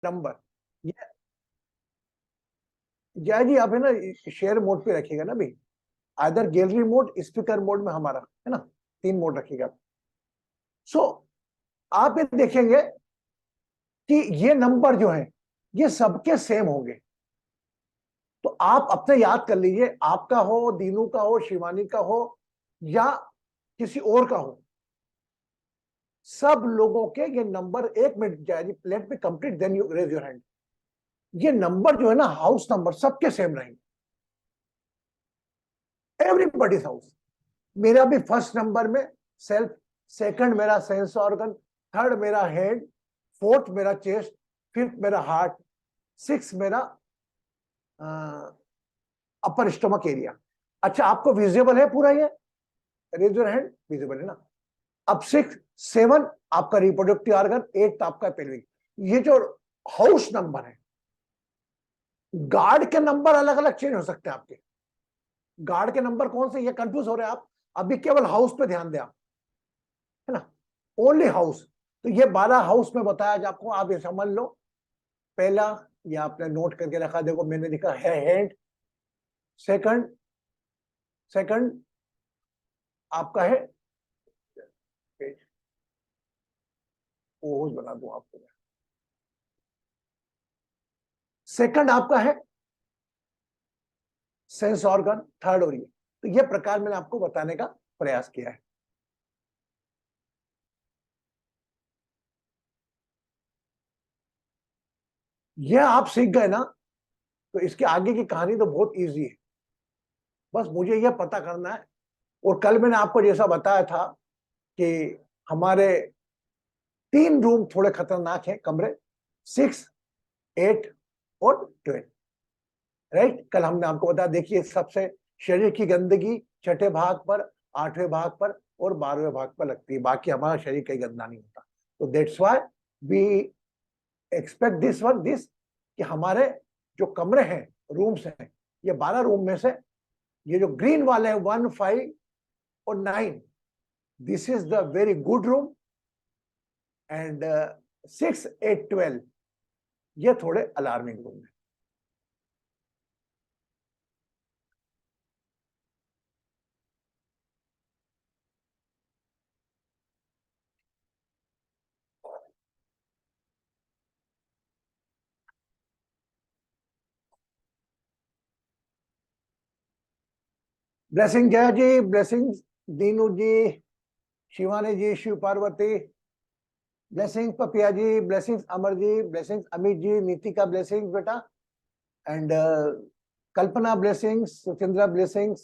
Number. जय जी आप है ना शेयर मोड पे रखिएगा ना भी, either gallery mode, speaker mode में हमारा है ना, 3 मोड रखिएगा। सो आप ये देखेंगे कि ये नंबर जो है ये सबके सेम होंगे। तो आप अपने याद कर लीजिए, आपका हो, दीनू का हो, शिवानी का हो या किसी और का हो, सब लोगों के ये नंबर, 1 मिनट जाएगी प्लेट पे complete, then you raise your hand. ये नंबर जो है ना हाउस नंबर सबके सेम रहेंगे, एवरीबॉडीज हाउस। मेरा भी फर्स्ट नंबर में सेल्फ, सेकंड मेरा सेंस ऑर्गन, थर्ड मेरा हेड, फोर्थ मेरा चेस्ट, फिफ्थ मेरा हार्ट, सिक्स मेरा अपर स्टमक एरिया। अच्छा आपको विजिबल है पूरा ये, रेज योर हैंड, विजिबल है ना। अब 6 7 आपका रिप्रोडक्टिव ऑर्गन, 8 आपका पेल्विक। ये जो हाउस नंबर है, गार्ड के नंबर अलग अलग चेंज हो सकते हैं आपके। गार्ड के नंबर कौन से, ये कंफ्यूज हो रहे हैं आप, अभी केवल हाउस पे ध्यान दें आप, है ना, ओनली हाउस। तो ये 12 हाउस में बताया आपको, आप ये समझ लो। पहला, ये आपने नोट करके रखा, देखो मैंने लिखा है हेड। सेकंड, सेकंड आपका है, ओज बना दूं आपको, सेकंड आपका है सेंस ऑर्गन, थर्ड और ये। तो ये प्रकार मैंने आपको बताने का प्रयास किया है। ये आप सीख गए ना, तो इसके आगे की कहानी तो बहुत इजी है। बस मुझे यह पता करना है। और कल मैंने आपको जैसा बताया था कि हमारे 3 रूम थोड़े खतरनाक हैं, कमरे 6 8 और 12, राइट। कल हमने आपको बताया, देखिए सबसे शरीर की गंदगी छठे भाग पर, 8वें भाग पर और 12वें भाग पर लगती है, बाकी हमारा शरीर कहीं गंदा नहीं होता। तो that's why we expect this कि हमारे जो कमरे हैं, रूम्स हैं, ये 12 रूम में से ये जो ग्रीन वाले हैं 1 5 और 9, this is the very good room. And 6 8 12 ये थोड़े अलार्मिंग रूम है। Blessing Jai ji, blessing Dinu ji, Shivani ji, Shiv Parvati, blessing Papiya ji, blessing Amar ji, blessing Amit ji, Nitika blessing बेटा, and Kalpana blessing, Suchindra blessing,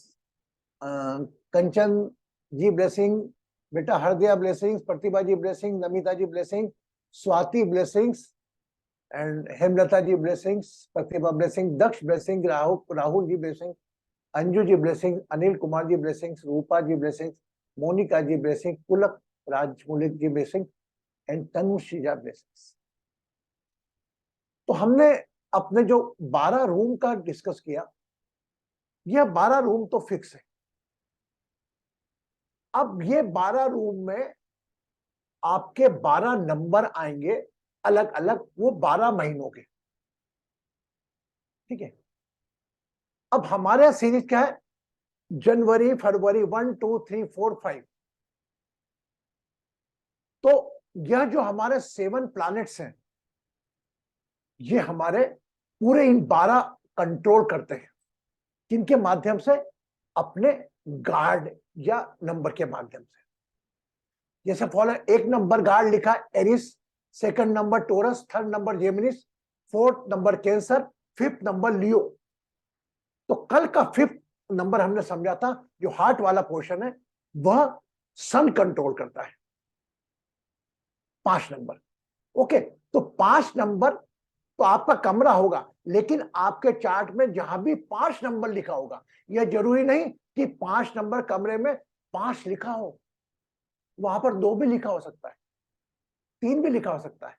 Kanchan ji blessing बेटा, Hardiya blessing, Pratibha ji blessing, Namita ji blessing, Swati blessings and Hemlata ji blessings, Pratibha blessing, Daksh blessing, Rahul ji blessing, Anju ji blessing, Anil Kumar ji blessings, Rupa ji blessings, Monika ji blessing, Pulak Rajmaulik ji blessing and Tanushree ji blessings. तो हमने अपने जो 12 room का डिस्कस किया, यह 12 रूम तो फिक्स है। अब ये 12 रूम में आपके 12 नंबर आएंगे अलग अलग, वो 12 महीनों के, ठीक है। अब हमारे सीरीज क्या है, जनवरी फरवरी 1 2 3 4 5। तो यह जो हमारे 7 प्लैनेट्स हैं, ये हमारे पूरे इन 12 कंट्रोल करते हैं, किनके माध्यम से, अपने गार्ड या नंबर के माध्यम से। जैसे फॉलो, 1 नंबर गार्ड लिखा Aries, second number Taurus, third number Geminis, fourth number Cancer, fifth number Leo. तो कल का फिफ्थ नंबर हमने समझा था, जो हार्ट वाला पोर्शन है, वह सन कंट्रोल करता है, 5 नंबर। ओके, तो 5 नंबर तो आपका कमरा होगा, लेकिन आपके चार्ट में जहां भी 5 नंबर लिखा होगा, यह जरूरी नहीं कि 5 नंबर कमरे में 5 लिखा हो, वहां पर 2 भी लिखा हो सकता है, 3 भी लिखा हो सकता है।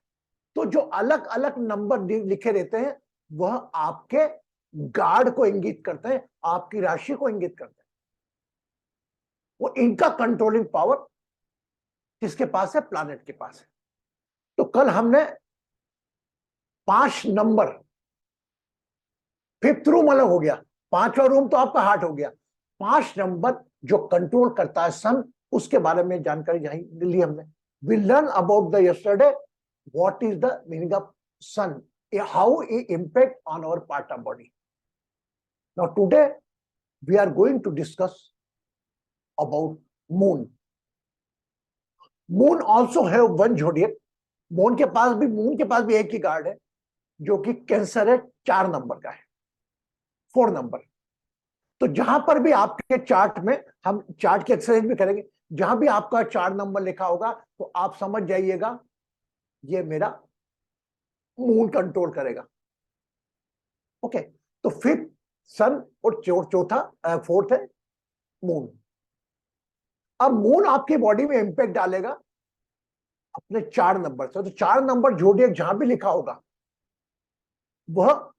तो जो अलग अलग नंबर लिखे रहते हैं, वह आपके गार्ड को इंगित करते हैं, आपकी राशि को इंगित करते हैं। वो इनका कंट्रोलिंग पावर किसके पास है, प्लैनेट के पास है। तो कल हमने 5 नंबर, 5th रूम अलग हो गया, 5वां रूम तो आपका हार्ट हो गया। 5 नंबर जो कंट्रोल करता है सन, उसके बारे में जानकारी यही ली हमने। We learn about the yesterday what is the meaning of sun, how it impact on our part of body. Now today we are going to discuss about moon. Moon also have one zodiac. Moon के पास भी एक ही guard है, जो कि cancer है, 4 number का है, 4 नंबर। तो जहां पर भी आपके चार्ट में, हम चार्ट की एक्सरसाइज भी करेंगे, जहां भी आपका 4 नंबर लिखा होगा तो आप समझ जाइएगा ये मेरा मून कंट्रोल करेगा। ओके, तो 5th सन और चौथा 4th है मून। अब मून आपकी बॉडी में इंपैक्ट डालेगा अपने 4 नंबर से। तो 4 नंबर जोडियक जहां भी लिखा होगा वह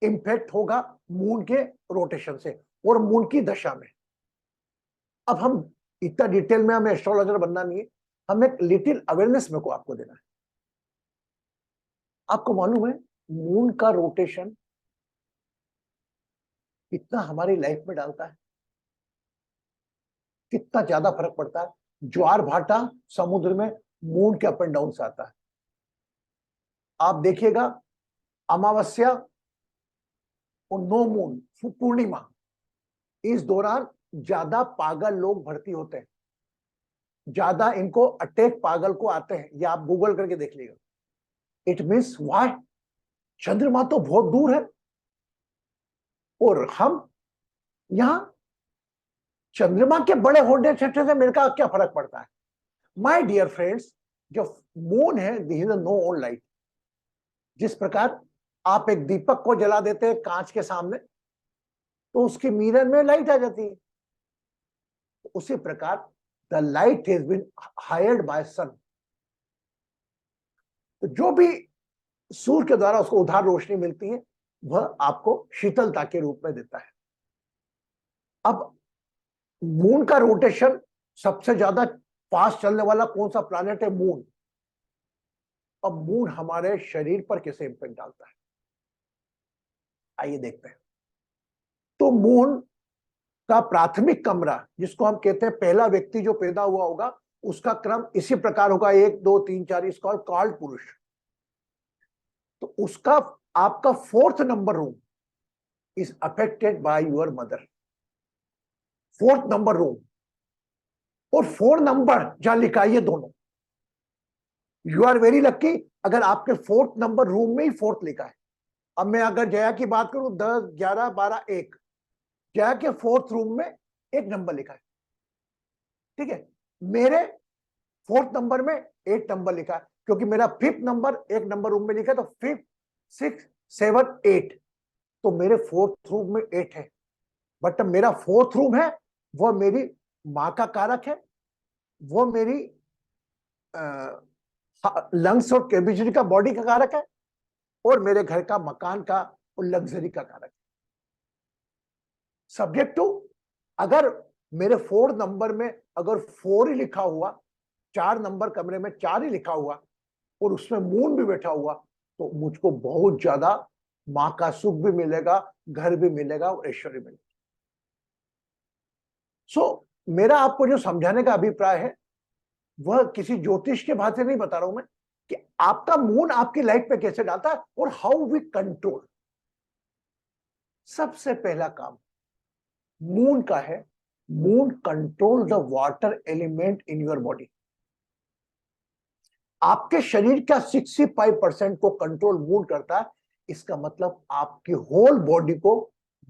इंपैक्ट होगा मून के रोटेशन से और मून की दशा में। अब हम इतना डिटेल में, हमें एस्ट्रोलॉजर बनना नहीं है, हम एक लिटिल अवेयरनेस में को आपको देना है। आपको मालूम है मून का रोटेशन कितना हमारी लाइफ में डालता है, कितना ज्यादा फर्क पड़ता है। ज्वार भाटा समुद्र में मून के अप एंड डाउन से आता है। आप देखिएगा अमावस्या और नो मून, पूर्णिमा, इस दौरान ज्यादा पागल लोग भर्ती होते हैं, ज्यादा इनको अटैक पागल को आते हैं। ये आप गूगल करके देख लीजिएगा। इट मीन्स वाई, चंद्रमा तो बहुत दूर है और हम यहां, चंद्रमा के बड़े होने छोटे से मेरे का क्या फर्क पड़ता है। माय डियर फ्रेंड्स, जो मून है this is no own light. जिस प्रकार आप एक दीपक को जला देते हैं कांच के सामने तो उसके मिरर में लाइट आ जाती है, उसी प्रकार the light has been hired by sun. तो जो भी सूर्य के द्वारा उसको उधार रोशनी मिलती है वह आपको शीतलता के रूप में देता है। अब मून का रोटेशन, सबसे ज्यादा फास्ट चलने वाला कौन सा प्लैनेट है? मून। अब मून हमारे शरीर पर कैसे इंपैक्ट डालता है, आइए देखते हैं। तो मून का प्राथमिक कमरा, जिसको हम कहते हैं पहला व्यक्ति जो पैदा हुआ होगा, उसका क्रम इसी प्रकार होगा 1 2 3 4, इसका काल पुरुष। तो उसका आपका 4th number room is affected by your mother. 4th number room और 4 नंबर जहां लिखा है, ये दोनों, यू आर वेरी लक्की अगर आपके 4th नंबर रूम में ही 4th लिखा है। अब मैं अगर जया की बात करूं, 10 11 12 1, जया के 4th रूम में 1 नंबर लिखा है, ठीक है। मेरे 4th नंबर में 8 नंबर लिखा है, क्योंकि मेरा 5th नंबर 1 नंबर रूम में लिखा है, तो 5 6 7 8, तो मेरे 4th रूम में 8 है। बट मेरा 4th रूम है वह मेरी मां का कारक है, वो मेरी लंग्स और कैपेसिटी का, बॉडी का कारक है, और मेरे घर का, मकान का और लग्जरी का कारक है। सब्जेक्ट टू, अगर मेरे 4 नंबर में अगर 4 ही लिखा हुआ, 4 नंबर कमरे में 4 ही लिखा हुआ और उसमें मून भी बैठा हुआ, तो मुझको बहुत ज्यादा मां का सुख भी मिलेगा, घर भी मिलेगा और ऐश्वर्य मिलेगा। सो मेरा आपको जो समझाने का अभिप्राय है वह किसी ज्योतिष के भाषा से नहीं बता रहा हूं मैं, कि आपका मून आपकी लाइफ पे कैसे डालता है और हाउ वी कंट्रोल। सबसे पहला काम मून का है, moon control the water element in your body. आपके शरीर का 65% को कंट्रोल मून करता है। इसका मतलब आपकी होल बॉडी को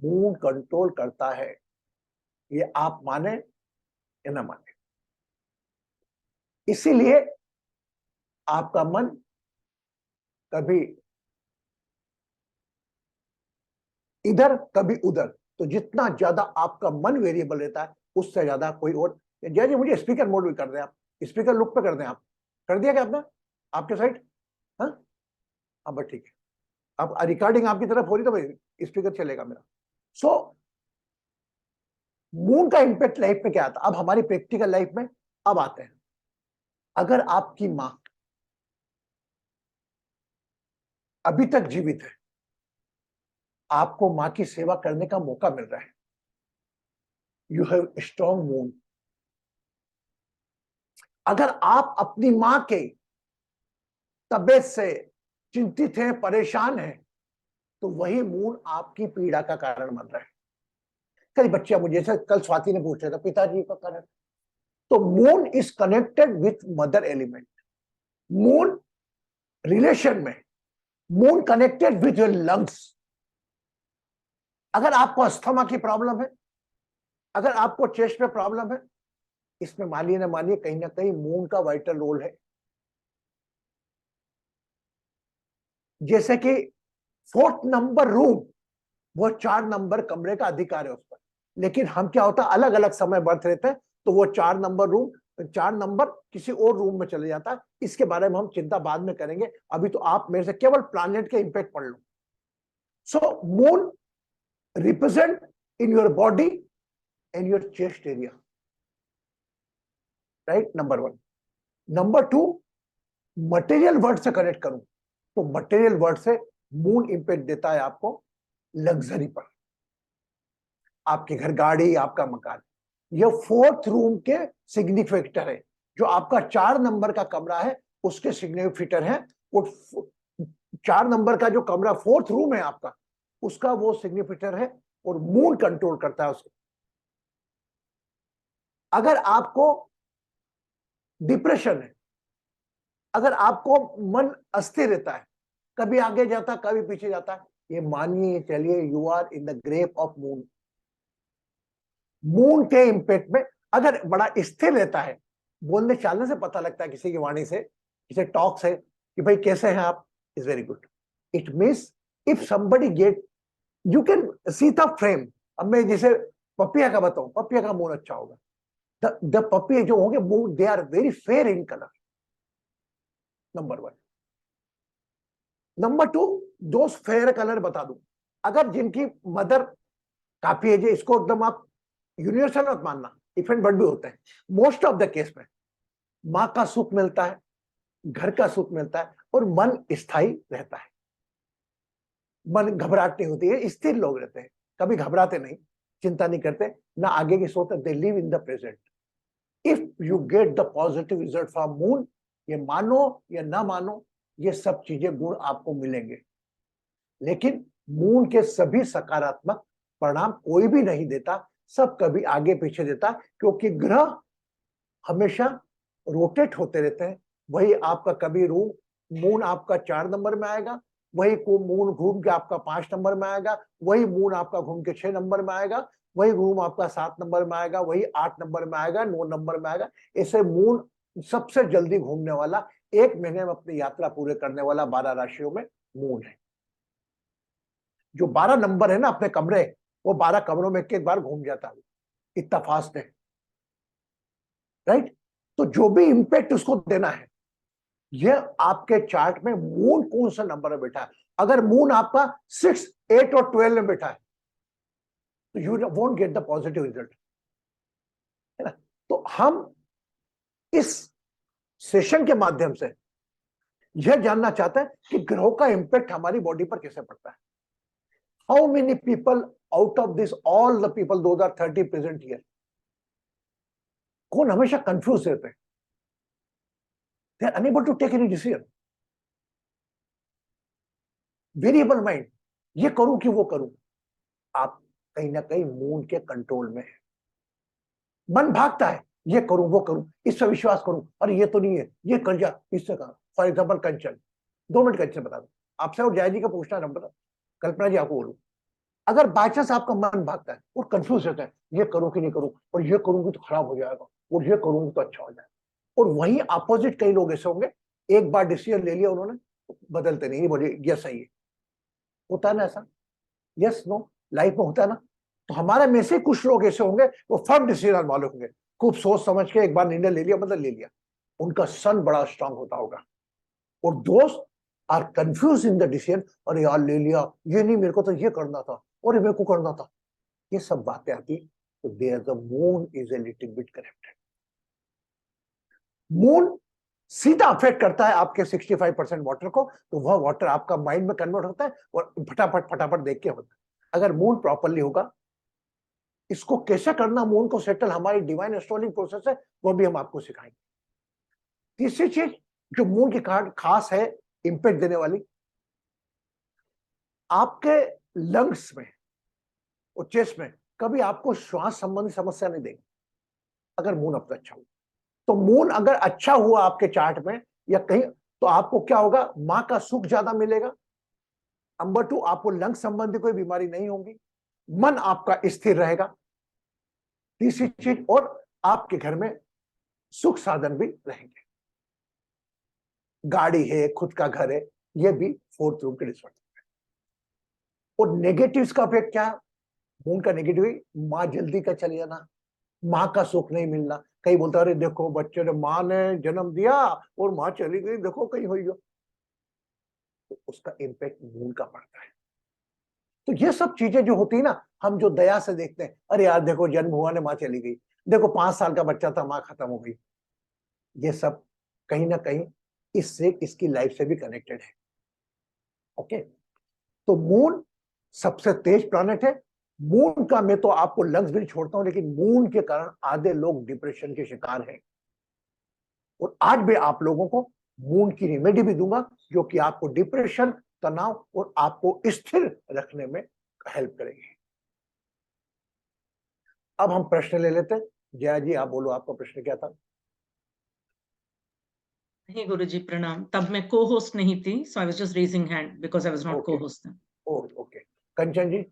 मून कंट्रोल करता है, ये आप माने या ना माने। इसीलिए आपका मन कभी इधर कभी उधर, तो जितना ज्यादा आपका मन वेरिएबल रहता है उससे ज्यादा कोई और। जय जी मुझे स्पीकर मोड भी कर दें आप, स्पीकर लुक पे कर दें आप, कर दिया क्या आपने आपके साइड? हाँ हाँ बस ठीक है, अब रिकॉर्डिंग आपकी तरफ हो रही तो भाई स्पीकर चलेगा मेरा। सो मून का इंपैक्ट लाइफ में क्या आता है? अब हमारी प्रैक्टिकल लाइफ में अब आते हैं। अगर आपकी मां अभी तक जीवित है, आपको मां की सेवा करने का मौका मिल रहा है। You have strong moon. अगर आप अपनी मां के तबीयत से चिंतित हैं, परेशान हैं, तो वही मून आपकी पीड़ा का कारण बन रहा है। कई बच्चियां मुझे, जैसे कल स्वाति ने पूछा था पिताजी का कारण, तो moon is connected with mother element. Moon relation में, moon connected with your lungs. अगर आपको अस्थमा की प्रॉब्लम है, अगर आपको चेस्ट में प्रॉब्लम है, इसमें मानिए ना मानिए कहीं ना कहीं मून का वाइटल रोल है। जैसे कि 4th नंबर रूम, वो 4 नंबर कमरे का अधिकार है उस पर, लेकिन हम क्या होता है अलग अलग समय बर्थ रहते हैं, तो वो 4 नंबर रूम, 4 नंबर किसी और रूम में चले जाता है। इसके बारे में हम चिंता बाद में करेंगे, अभी तो आप मेरे से केवल प्लैनेट के इंपैक्ट पढ़ लो। So moon represent in your body and your chest area, right, number 1। Number 2, material word से कनेक्ट करूं तो मटेरियल वर्ड से मून इंपैक्ट देता है आपको लग्जरी पर। आपके घर गाड़ी, आपका मकान, यह 4th रूम के सिग्निफिकेटर है। जो आपका 4 नंबर का कमरा है उसके सिग्निफिकेटर है वो 4 नंबर का जो कमरा 4th रूम है आपका, उसका वो सिग्निफिकेटर है, और मून कंट्रोल करता है उसको। अगर आपको डिप्रेशन है, अगर आपको मन अस्थिर रहता है, कभी आगे जाता कभी पीछे जाता है, ये मानिए चलिए you are in the grip of moon. Moon के इंपैक्ट में अगर बड़ा स्थिर रहता है, बोलने चालने से पता लगता है किसी की वाणी से, किसी टॉक से, कि भाई कैसे हैं आप, is very good. It means if somebody get, you can see the frame. अब मैं जैसे पपिया का बताऊं, पपिया का मून अच्छा होगा, द पपिया जो होंगे moon, they are very fair in colour, number 1। Number 2, दो फेयर कलर बता दूं, अगर जिनकी मदर काफी एज है, इसको एकदम आप यूनिवर्सल मत मानना, इफ एंड बट भी होते हैं, मोस्ट ऑफ द केस में मां का सुख मिलता है, घर का सुख मिलता है, और मन स्थायी रहता है, मन घबराहट नहीं होती है, स्थिर लोग रहते हैं, कभी घबराते नहीं, चिंता नहीं करते, ना आगे की सोचते, they live in the present. If you get the positive result from moon, ये मानो या ना मानो, ये सब चीजें गुण आपको मिलेंगे, लेकिन मून के सभी सकारात्मक परिणाम कोई भी नहीं देता, सब कभी आगे पीछे देता, क्योंकि ग्रह हमेशा रोटेट होते रहते हैं। वही आपका कभी मून आपका 4 नंबर में आएगा, वही को मून घूम के आपका 5 नंबर में आएगा, वही मून आपका घूम के 6 नंबर में आएगा, वही घूम आपका 7 नंबर में आएगा, वही 8 नंबर में आएगा, 9 नंबर में आएगा। ऐसे मून सबसे जल्दी घूमने वाला, 1 महीने में अपनी यात्रा पूरे करने वाला 12 राशियों में मून है। जो 12 नंबर है ना अपने कमरे, वो 12 कमरों में एक बार घूम जाता है, इतना फास्ट है, राइट। तो जो भी इंपैक्ट उसको देना है, यह आपके चार्ट में मून कौन सा नंबर में बैठा है। अगर मून आपका 6, 8 और 12 में बैठा है, तो you won't get the positive result, है ना। तो हम इस सेशन के माध्यम से यह जानना चाहते हैं कि ग्रहों का इंपैक्ट हमारी बॉडी पर कैसे पड़ता है। How many people out of this all the people 2030 present here, कौन हमेशा कंफ्यूज रहते हैं, they are unable to take any decision, variable mind, ये करूं कि वो करूं। आप कहीं ना कहीं मून के कंट्रोल में है, मन भागता है, ये करूं वो करूं, इस पर विश्वास करूं, अरे ये तो नहीं है, ये कर जा, इससे कहा। फॉर एग्जाम्पल कंचन, 2 मिनट कंचन बता दो आपसे, और जय जी का पूछना नंबर, कल्पना जी आपको बोलूं, अगर बाय चांस आपका मन भागता है और कंफ्यूज रहता है, ये करूं कि नहीं करूं, और ये करूंगी तो खराब हो जाएगा, और ये करूंगी तो अच्छा हो जाएगा, और वहीं अपोजिट कई लोग ऐसे होंगे, एक बार डिसीजन ले लिया उन्होंने, बदलते नहीं, बोले ये सही है। होता है ना ऐसा, यस नो, लाइफ में होता है ना। तो हमारे में से कुछ लोग ऐसे होंगे, वो फर्म डिसीजन वाले होंगे, खूब सोच समझ के एक बार निर्णय ले लिया, मतलब ले लिया, उनका सन बड़ा स्ट्रांग होता होगा। और दोस्त are confuse in the decision, अरे यार ले लिया, ये नहीं, मेरे को तो ये करना था, और मेरे को करना था, ये सब बातें आती। तो there the moon is a little bit connected. Moon सीधा अफेक्ट करता है आपके 65% वाटर को, तो वह वाटर आपका माइंड में कन्वर्ट होता है और फटाफट फटाफट देख के होता है। अगर मून प्रॉपरली होगा, इसको कैसे करना मून को सेटल, हमारी डिवाइन एस्ट्रोलॉजी प्रोसेस है, वो भी हम आपको सिखाएंगे। तीसरी चीज जो मून के कारण खास है, इंपैक्ट देने वाली, आपके लंग्स में और चेस्ट में कभी आपको श्वास संबंधी समस्या नहीं देगी अगर मून अपना अच्छा हो। तो मून अगर अच्छा हुआ आपके चार्ट में या कहीं, तो आपको क्या होगा, मां का सुख ज्यादा मिलेगा। नंबर 2, आपको लंग संबंधी कोई बीमारी नहीं होगी, मन आपका स्थिर रहेगा। तीसरी चीज, और आपके घर में सुख साधन भी रहेंगे, गाड़ी है, खुद का घर है, ये भी 4th रूम के रिजल्ट है। और नेगेटिव्स का इफेक्ट क्या है मून का? नेगेटिव, मां जल्दी का चले जाना, मां का सुख नहीं मिलना। कई बोलता अरे देखो बच्चे ने, मां ने जन्म दिया और मां चली गई, देखो कहीं हुई हो, तो उसका इम्पैक्ट मून का पड़ता है। तो ये सब चीजें जो होती है ना, हम जो दया से देखते हैं, अरे यार देखो जन्म हुआ ने मां चली गई, देखो 5 साल का बच्चा था मां खत्म हो गई, ये सब कहीं ना कहीं इससे, इसकी लाइफ से भी कनेक्टेड है। ओके, तो मून सबसे तेज प्लैनेट है। मून का मैं तो आपको लंग्स भी छोड़ता हूं, लेकिन मून के कारण आधे लोग डिप्रेशन के शिकार हैं। और आज भी आप लोगों को मून की रेमेडी भी दूंगा, जो कि आपको डिप्रेशन, तनाव और आपको स्थिर रखने में हेल्प करेगी। अब हम प्रश्न ले लेते हैं। जया जी आप बोलो, आपका प्रश्न क्या था? नहीं गुरुजी प्रणाम, तब मैं को होस्ट नहीं थी, so I was just raising hand because I was not को होस्ट। ओके, कंचन जी।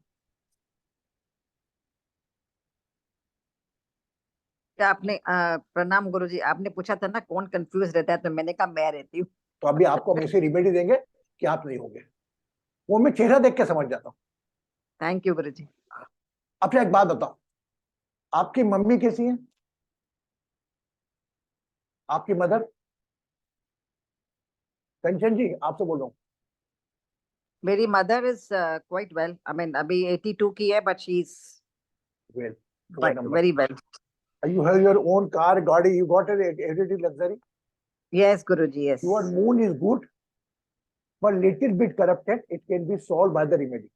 आपने प्रणाम गुरुजी, आपने पूछा था ना कौन कंफ्यूज रहता है, तो मैंने कहा मैं रहती हूँ। तो अभी आपको हम ऐसी रिमेडी देंगे कि आप नहीं होंगे, वो मैं चेहरा देख के समझ जाता हूँ। थैंक यू गुरुजी। अच्छा एक बात बताओ, आपकी मम्मी कैसी है? आपकी मदर? कंचन जी आपसे बोल रहा हूँ। मेरी mother is quite well, I mean अभी 82 की है, but she is well, very well. You have your own car, गाड़ी, you got everything luxury. Yes Guruji yes. Your moon is good, but little bit corrupted. It can be solved by the remedy.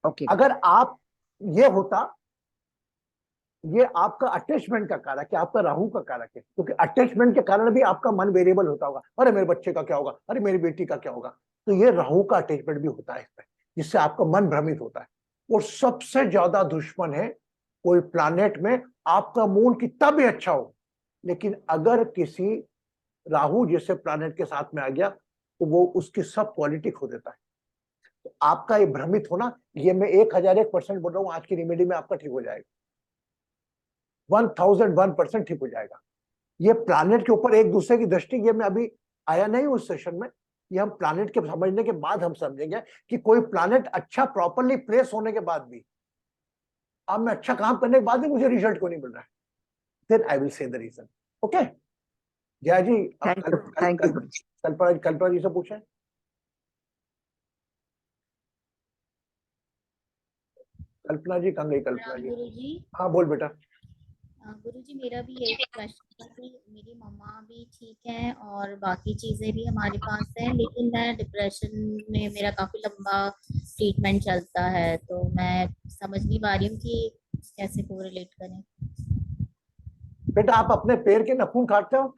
Okay, अगर आप, ये होता, ये आपका attachment का कारक है, आपका राहु का कारक है, क्योंकि अटैचमेंट के कारण भी आपका मन वेरिएबल होता होगा, अरे मेरे बच्चे का क्या होगा, अरे मेरी बेटी का क्या होगा। तो ये राहु का अटैचमेंट भी होता है इसमें, जिससे आपका मन भ्रमित होता है। और सबसे ज्यादा दुश्मन है कोई प्लैनेट में, आपका मून कितना भी अच्छा हो, लेकिन अगर किसी राहु जैसे प्लैनेट के साथ में आ गया, तो वो उसकी सब क्वालिटी खो देता है। तो आपका ये भ्रमित होना, ये मैं 1001% बोल रहा हूँ, आज की रेमेडी में आपका ठीक हो जाएगा, 1001% ठीक हो जाएगा। ये प्लैनेट के ऊपर एक दूसरे की दृष्टि, ये मैं अभी आया नहीं उस सेशन में, ये हम प्लैनेट के समझने के बाद हम समझेंगे कि कोई प्लैनेट अच्छा प्रॉपरली प्लेस होने के बाद भी, अब मैं अच्छा काम करने के बाद भी मुझे रिजल्ट क्यों नहीं मिल रहा है, then I will say the reason. Okay Jaya ji, thank you. Kalpana ji से पूछें। कल्पना जी कहाँ गई? कल्पना जी, गुरुजी। हाँ बोल बेटा। गुरुजी मेरा भी यही क्वेश्चन था कि मेरी मम्मा भी ठीक है और बाकी चीजें भी हमारे पास है, लेकिन मैं डिप्रेशन में, मेरा काफी लंबा ट्रीटमेंट चलता है, तो मैं समझ नहीं पा रही हूँ कि कैसे कोरिलेट करें। बेटा आप अपने पैर के नाखून काटते हो?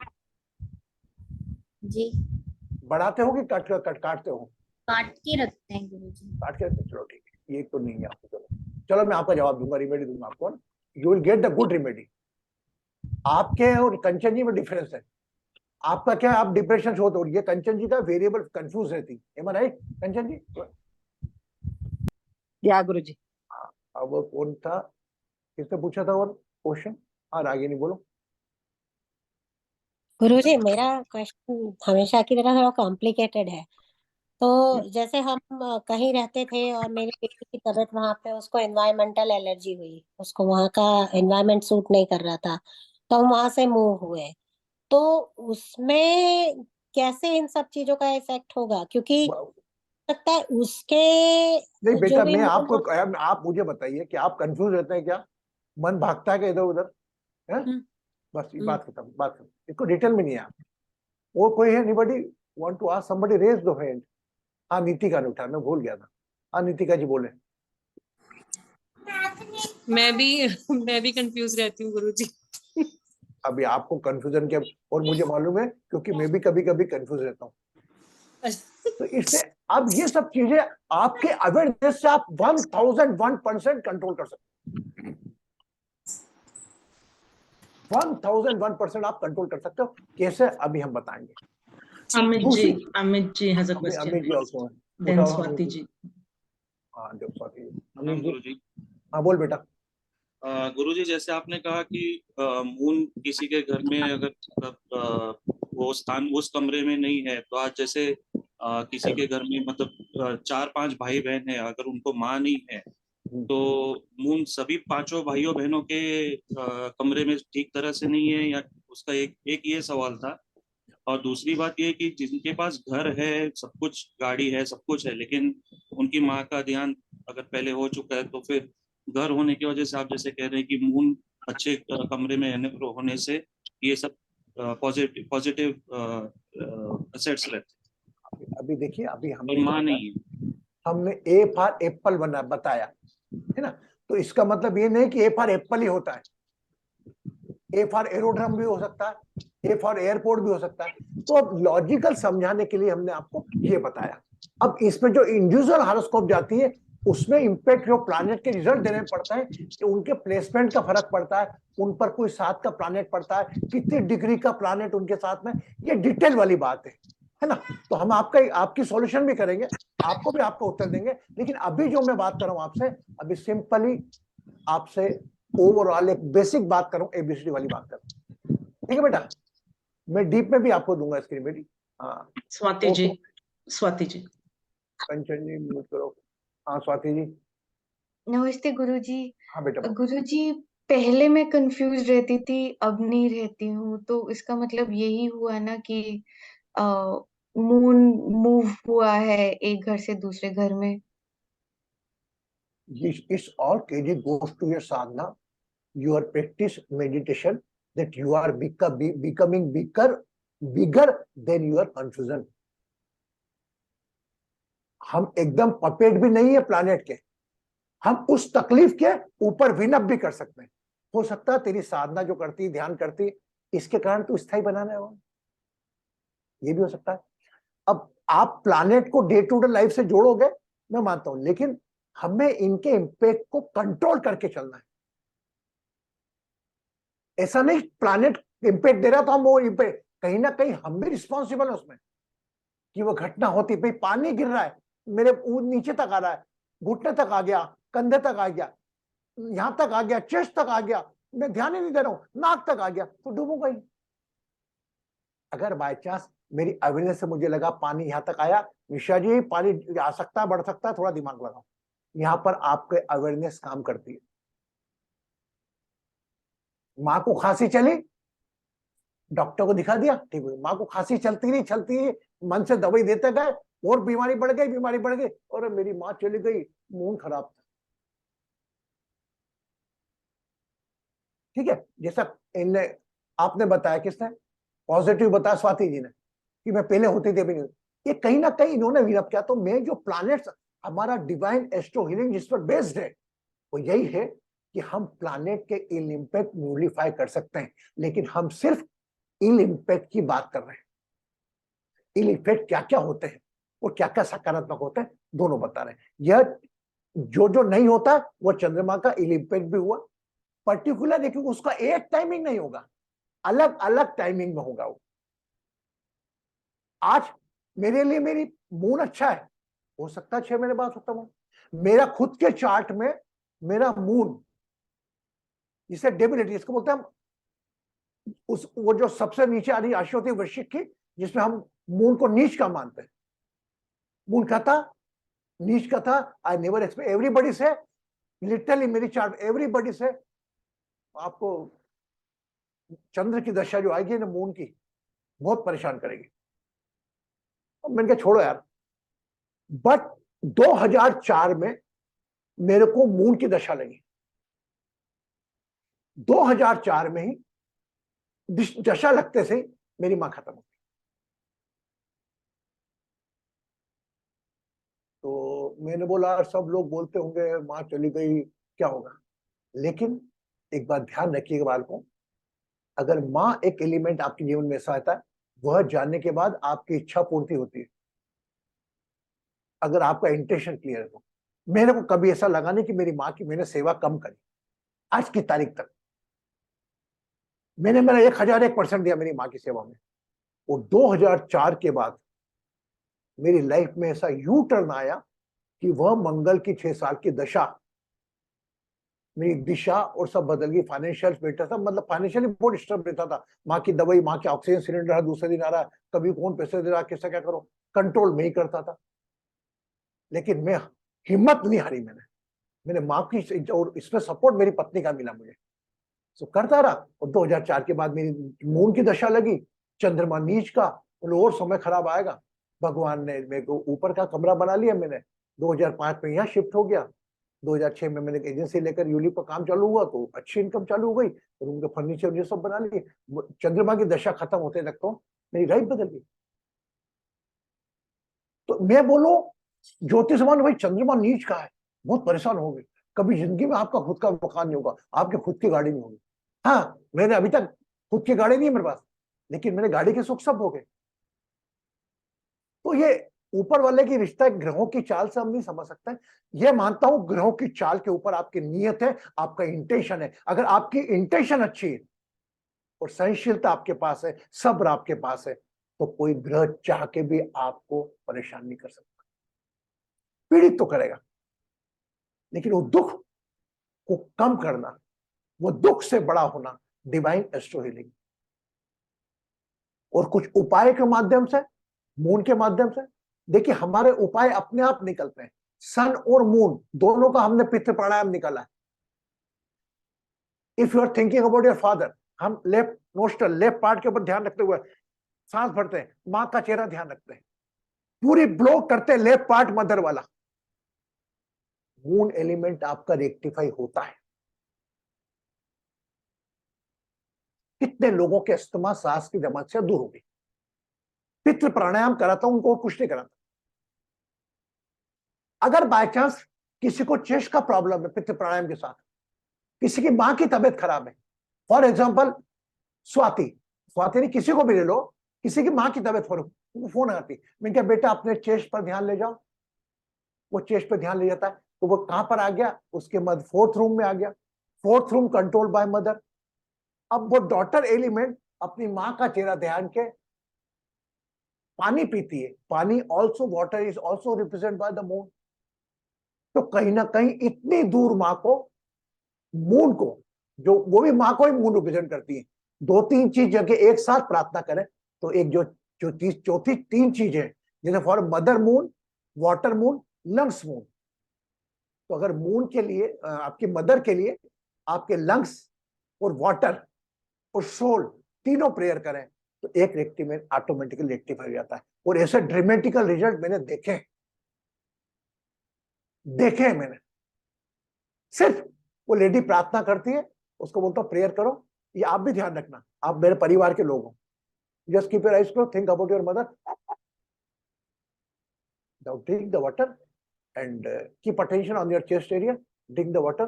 जी। बढ़ाते हो कि काटते हो? काट के रखते हैं गुरुजी। काट के रखते, चलो ठीक है, ये तो नहीं है आपको। चलो चलो मैं आपका जवाब दूंगा, रिमेडी दूंगा आपको ना, you will get the good remedy. आपके और कंचन जी में डिफरेंस है। आपका क्या है, आप डिप्रेशन से होते हो, ये कंचन जी का वेरिएबल कंफ्यूज रहती है, राइट कंचन जी? या गुरुजी। अब कौन था, किसने पूछा था और क्वेश्चन? हाँ रागिनी बोलो। गुरुजी मेरा क्वेश्चन हमेशा की तरह थोड़ा कॉम्प्लिकेटेड है। तो जैसे हम कहीं रहते थे और मेरी बेटी की तबीयत वहां पे, उसको एनवायरमेंटल एलर्जी हुई, उसको वहां का एनवायरमेंट सूट नहीं कर रहा था, तो हम वहां से मूव हुए। तो उसमें कैसे इन सब चीजों का इफेक्ट होगा, क्योंकि लगता है उसके नहीं जो बेटा, भी मैं मूव आपको, आप मुझे बताइए कि आप कंफ्यूज रहते हैं क्या, मन भागता है क्या इधर उधर है? बस ये बात खत्म, बात खत्म, इसको डिटेल में नहीं है आप। और कोई है? Anybody want to ask somebody? Raise the hand. हाँ, नीतिका ने उठाया, मैं भूल गया था। हाँ नीतिका जी बोले। मैं भी कंफ्यूज रहती हूँ गुरुजी। अभी आपको कंफ्यूजन के, और मुझे मालूम है क्योंकि मैं भी कभी कभी कंफ्यूज रहता हूँ। तो इससे अब ये सब चीजें आपके अवेयरनेस से आप 1001% कंट्रोल कर सकते हो। 1001% आप कंट्रोल कर सकते हो। कैसे? अभी हम बताएंगे। Amit ji has a question. Amit ji also है। Then उठाओ, Swati ji. हाँ जो स्वाति जी। प्रणाम अमित जी, गुरुजी। हाँ बोल बेटा। गुरुजी, जैसे आपने कहा कि मून किसी के घर में अगर वो स्थान उस कमरे में नहीं है, तो आज जैसे किसी के घर में मतलब 4-5 भाई बहन है, अगर उनको माँ नहीं है, तो मून सभी 5 भाइयों बहनों के कमरे में ठीक तरह से नहीं है, या उसका एक ये सवाल था। और दूसरी बात ये कि जिनके पास घर है, सब कुछ, गाड़ी है, सब कुछ है, लेकिन उनकी माँ का ध्यान अगर पहले हो चुका है, तो फिर घर होने की वजह से आप जैसे कह रहे हैं कि मून अच्छे कमरे में होने से ये सब पॉजिटिव असेट्स रहते हैं। अभी देखिए, अभी और माँ नहीं है। हमने ए फॉर एप्पल बताया है ना। तो इसका मतलब ये नहीं कि ए फॉर एप्पल ही होता है। ए फॉर एरोड्रम भी हो सकता है, ए फॉर एयरपोर्ट भी हो सकता है। तो अब लॉजिकल समझाने के लिए हमने आपको ये बताया। अब इसमें जो इंडिविजुअल हॉरोस्कोप जाती है, उसमें इंपैक्ट जो प्लैनेट के रिजल्ट देने में पड़ता है कि उनके प्लेसमेंट का फर्क पड़ता है, उन पर कोई साथ का प्लैनेट पड़ता है, कितनी डिग्री का प्लैनेट उनके साथ में, ये डिटेल वाली बात है ना। तो हम आपकी सॉल्यूशन भी करेंगे, आपको भी आपका उत्तर देंगे। लेकिन अभी जो मैं बात कर रहा हूं आपसे, अभी सिंपली आपसे ओवरऑल एक बेसिक बात करूं, एबीसीडी वाली बात करूं। ठीक है बेटा, मैं डीप में भी आपको दूंगा स्क्रीन बेटी। हाँ Swati ji. कंचन जी म्यूट करो। हाँ स्वाति जी। नमस्ते गुरुजी। हाँ बेटा बोलो। गुरुजी, पहले मैं कंफ्यूज रहती थी, अब नहीं रहती हूँ, तो इसका मतलब यही हुआ ना कि मून मूव हुआ है एक घर से दूसरे घर में। This all credit goes to your sadhana, your practice meditation, that you are becoming bigger than your confusion. हम एकदम पपेट भी नहीं है प्लैनेट के, हम उस तकलीफ के ऊपर विनप भी कर सकते हैं। हो सकता है तेरी साधना जो करती, ध्यान करती, इसके कारण तू स्थायी बनाना है, ये भी हो सकता है। अब आप प्लैनेट को डे टू डे लाइफ से जोड़ोगे, मैं मानता हूं, लेकिन हमें इनके इंपैक्ट को कंट्रोल करके चलना है। ऐसा नहीं प्लैनेट इंपैक्ट दे रहा तो हम वो इंपैक्ट, कहीं ना कहीं हम भी रिस्पॉन्सिबल है उसमें कि वो घटना होती। भाई पानी गिर रहा है, मेरे नीचे तक आ रहा है, घुटने तक आ गया, कंधे तक आ गया, यहां तक आ गया, चेस्ट तक आ गया, मैं ध्यान ही नहीं दे रहा हूं, नाक तक आ गया, तो डूबूंगा ही। अगर बाय चांस मेरी अवेयरनेस से मुझे लगा पानी यहां तक आया, निशा जी पानी आ सकता है, बढ़ सकता है, थोड़ा दिमाग लगाओ। यहां पर आपके अवेयरनेस काम करती है। माँ को खांसी चली, डॉक्टर को दिखा दिया, ठीक है। माँ को खांसी चलती रही, मन से दवाई देते गए, और बीमारी बढ़ गई, और मेरी माँ चली गई, मून खराब था। ठीक है, जैसा आपने बताया, किसने पॉजिटिव बताया? स्वाति जी ने, कि मैं पहले होती थी अभी नहीं। ये कहीं ना कहीं इन्होंने विनप किया। तो मैं जो प्लैनेट्स, हमारा डिवाइन एस्ट्रो हीलिंग जिस पर बेस्ड है, वो यही है कि हम प्लैनेट के इल इंपैक्ट न्यूलिफाई कर सकते हैं। लेकिन हम सिर्फ इल इंपैक्ट की बात कर रहे हैं। इल इफेक्ट क्या क्या होते हैं और क्या क्या सकारात्मक होते हैं, दोनों बता रहे हैं। यह जो नहीं होता है, वो चंद्रमा का इल इंपैक्ट भी हुआ पर्टिकुलर, लेकिन उसका एक टाइमिंग नहीं होगा, अलग अलग टाइमिंग में होगा वो। आज मेरे लिए मेरी मून अच्छा है, हो सकता है 6 महीने बाद होता हूं। मेरा खुद के चार्ट में मेरा मून, जिसे डेबिलिटी इसको बोलते हैं हम, वो जो सबसे नीचे आ रही राशि होती है वृश्चिक की, जिसमें हम मून को नीच का मानते हैं। मून का था, नीच का था। आई नेवर एक्सपेक्ट, एवरीबॉडी से, लिटरली मेरी चार्ट एवरीबॉडी से आपको चंद्र की दशा जो आएगी ना मून की, बहुत परेशान करेगी। मैंने कहा छोड़ो यार। बट 2004 में मेरे को मून की दशा लगी। 2004 में ही दशा लगते से मेरी मां खत्म हो गई। मैंने बोला सब लोग बोलते होंगे माँ चली गई क्या होगा, लेकिन एक बात ध्यान रखिएगा बालकों, अगर माँ एक एलिमेंट आपके जीवन में ऐसा आता है, वह जानने के बाद आपकी इच्छा पूर्ति होती है, अगर आपका इंटेंशन क्लियर है तो। मेरे को कभी ऐसा लगा नहीं कि मेरी माँ की मैंने सेवा कम करी, आज की तारीख तक मैंने मेरा 1001% दिया मेरी माँ की सेवा में। और 2004 के बाद मेरी लाइफ में ऐसा यू टर्न आया कि वह मंगल की 6 साल की दशा, मेरी दिशा और सब बदल गई। फाइनेंशियल बेटर था, मतलब फाइनेंशियली बहुत डिस्टर्ब रहता था। माँ की दवाई, माँ के ऑक्सीजन सिलेंडर दूसरे दिन आ रहा, कभी कौन पैसे दे रहा, कैसा क्या करो, कंट्रोल नहीं करता था। लेकिन मैं हिम्मत नहीं हारी, मैंने माँ की, और इसमें सपोर्ट मेरी पत्नी का मिला मुझे, तो करता रहा। और 2004 के बाद मेरी मून की दशा लगी, चंद्रमा नीच का, और समय खराब आएगा। भगवान ने मेरे को ऊपर का कमरा बना लिया, मैंने 2005 में यहाँ शिफ्ट हो गया। 2006 में मैंने एजेंसी लेकर यूलिप का काम चालू हुआ, तो अच्छी इनकम चालू हो गई, रूम के फर्नीचर ये सब बना लिए। चंद्रमा की दशा खत्म होते तक तो मेरी लाइफ बदल गई। तो मैं बोलूं ज्योतिष मान भाई चंद्रमा नीच का है, बहुत परेशान हो गए। कभी जिंदगी में आपका खुद का मकान नहीं होगा, आपकी खुद की गाड़ी नहीं होगी। हाँ, मैंने अभी तक खुद की गाड़ी नहीं है मेरे पास, लेकिन मेरे गाड़ी के सुख सब हो गए। तो ये ऊपर वाले की रिश्ता ग्रहों की चाल से हम नहीं समझ सकते। ये मानता हूं ग्रहों की चाल के ऊपर आपकी नीयत है, आपका इंटेंशन है। अगर आपकी इंटेंशन अच्छी है और सहनशीलता आपके पास है, सब्र आपके पास है, तो कोई ग्रह चाह के भी आपको परेशान नहीं कर सकता। पीड़ित तो करेगा, लेकिन वो दुख को कम करना, वो दुख से बड़ा होना डिवाइन एस्ट्रो हीलिंग। और कुछ उपाय के माध्यम से, मून के माध्यम से, देखिए हमारे उपाय अपने आप निकलते हैं। सन और मून दोनों का हमने पितृ प्राणायाम निकाला है। If you are thinking about your father, हम लेफ्ट नोस्ट्रल, लेफ्ट पार्ट के ऊपर ध्यान रखते हुए सांस भरते हैं, मां का चेहरा ध्यान रखते हैं, पूरी ब्लॉक करते हैं लेफ्ट पार्ट मदर वाला। मून एलिमेंट आपका रेक्टिफाई होता है। कितने लोगों के अस्थमा, सांस की समस्या दूर हो गई। पितृ प्राणायाम कराता हूं, उनको कुछ नहीं कराता। अगर बाय चांस किसी को चेस्ट का प्रॉब्लम है पितृ प्राणायाम के साथ, किसी की मां की तबीयत खराब है, फॉर एग्जाम्पल स्वाति ने, किसी को भी ले लो, किसी की मां की तबीयत फोन आती, मैं क्या बेटा अपने चेस्ट पर ध्यान ले जाओ, वो चेस्ट पर ध्यान ले जाता है। तो वो कहां पर आ गया, उसके मध्य 4th रूम में आ गया। 4th room control by mother. अब वो डॉटर एलिमेंट अपनी मां का चेहरा ध्यान के पानी पीती है। पानी also, water is also represent by the moon. तो कहीं ना कहीं इतनी दूर मां को, मून को, जो वो भी मां को ही मून रिप्रेजेंट करती है। 2-3 चीज जगह एक साथ प्रार्थना करें तो एक जो चौथी 3 चीजें, जैसे for mother moon, water moon, lungs moon. तो अगर मून के लिए, आपकी मदर के लिए आपके लंग्स और वाटर और सोल तीनों प्रेयर करें तो एक रेक्टिवेट ऑटोमेटिकली रेक्टिफाई हो जाता है। और ऐसे ड्रामेटिकल रिजल्ट मैंने देखे मैंने। सिर्फ वो लेडी प्रार्थना करती है, उसको बोलता हूं प्रेयर करो। ये आप भी ध्यान रखना, आप मेरे परिवार के लोग हो। Just keep your eyes closed, think about your mother, now drink the water and keep attention on your chest area, drink the water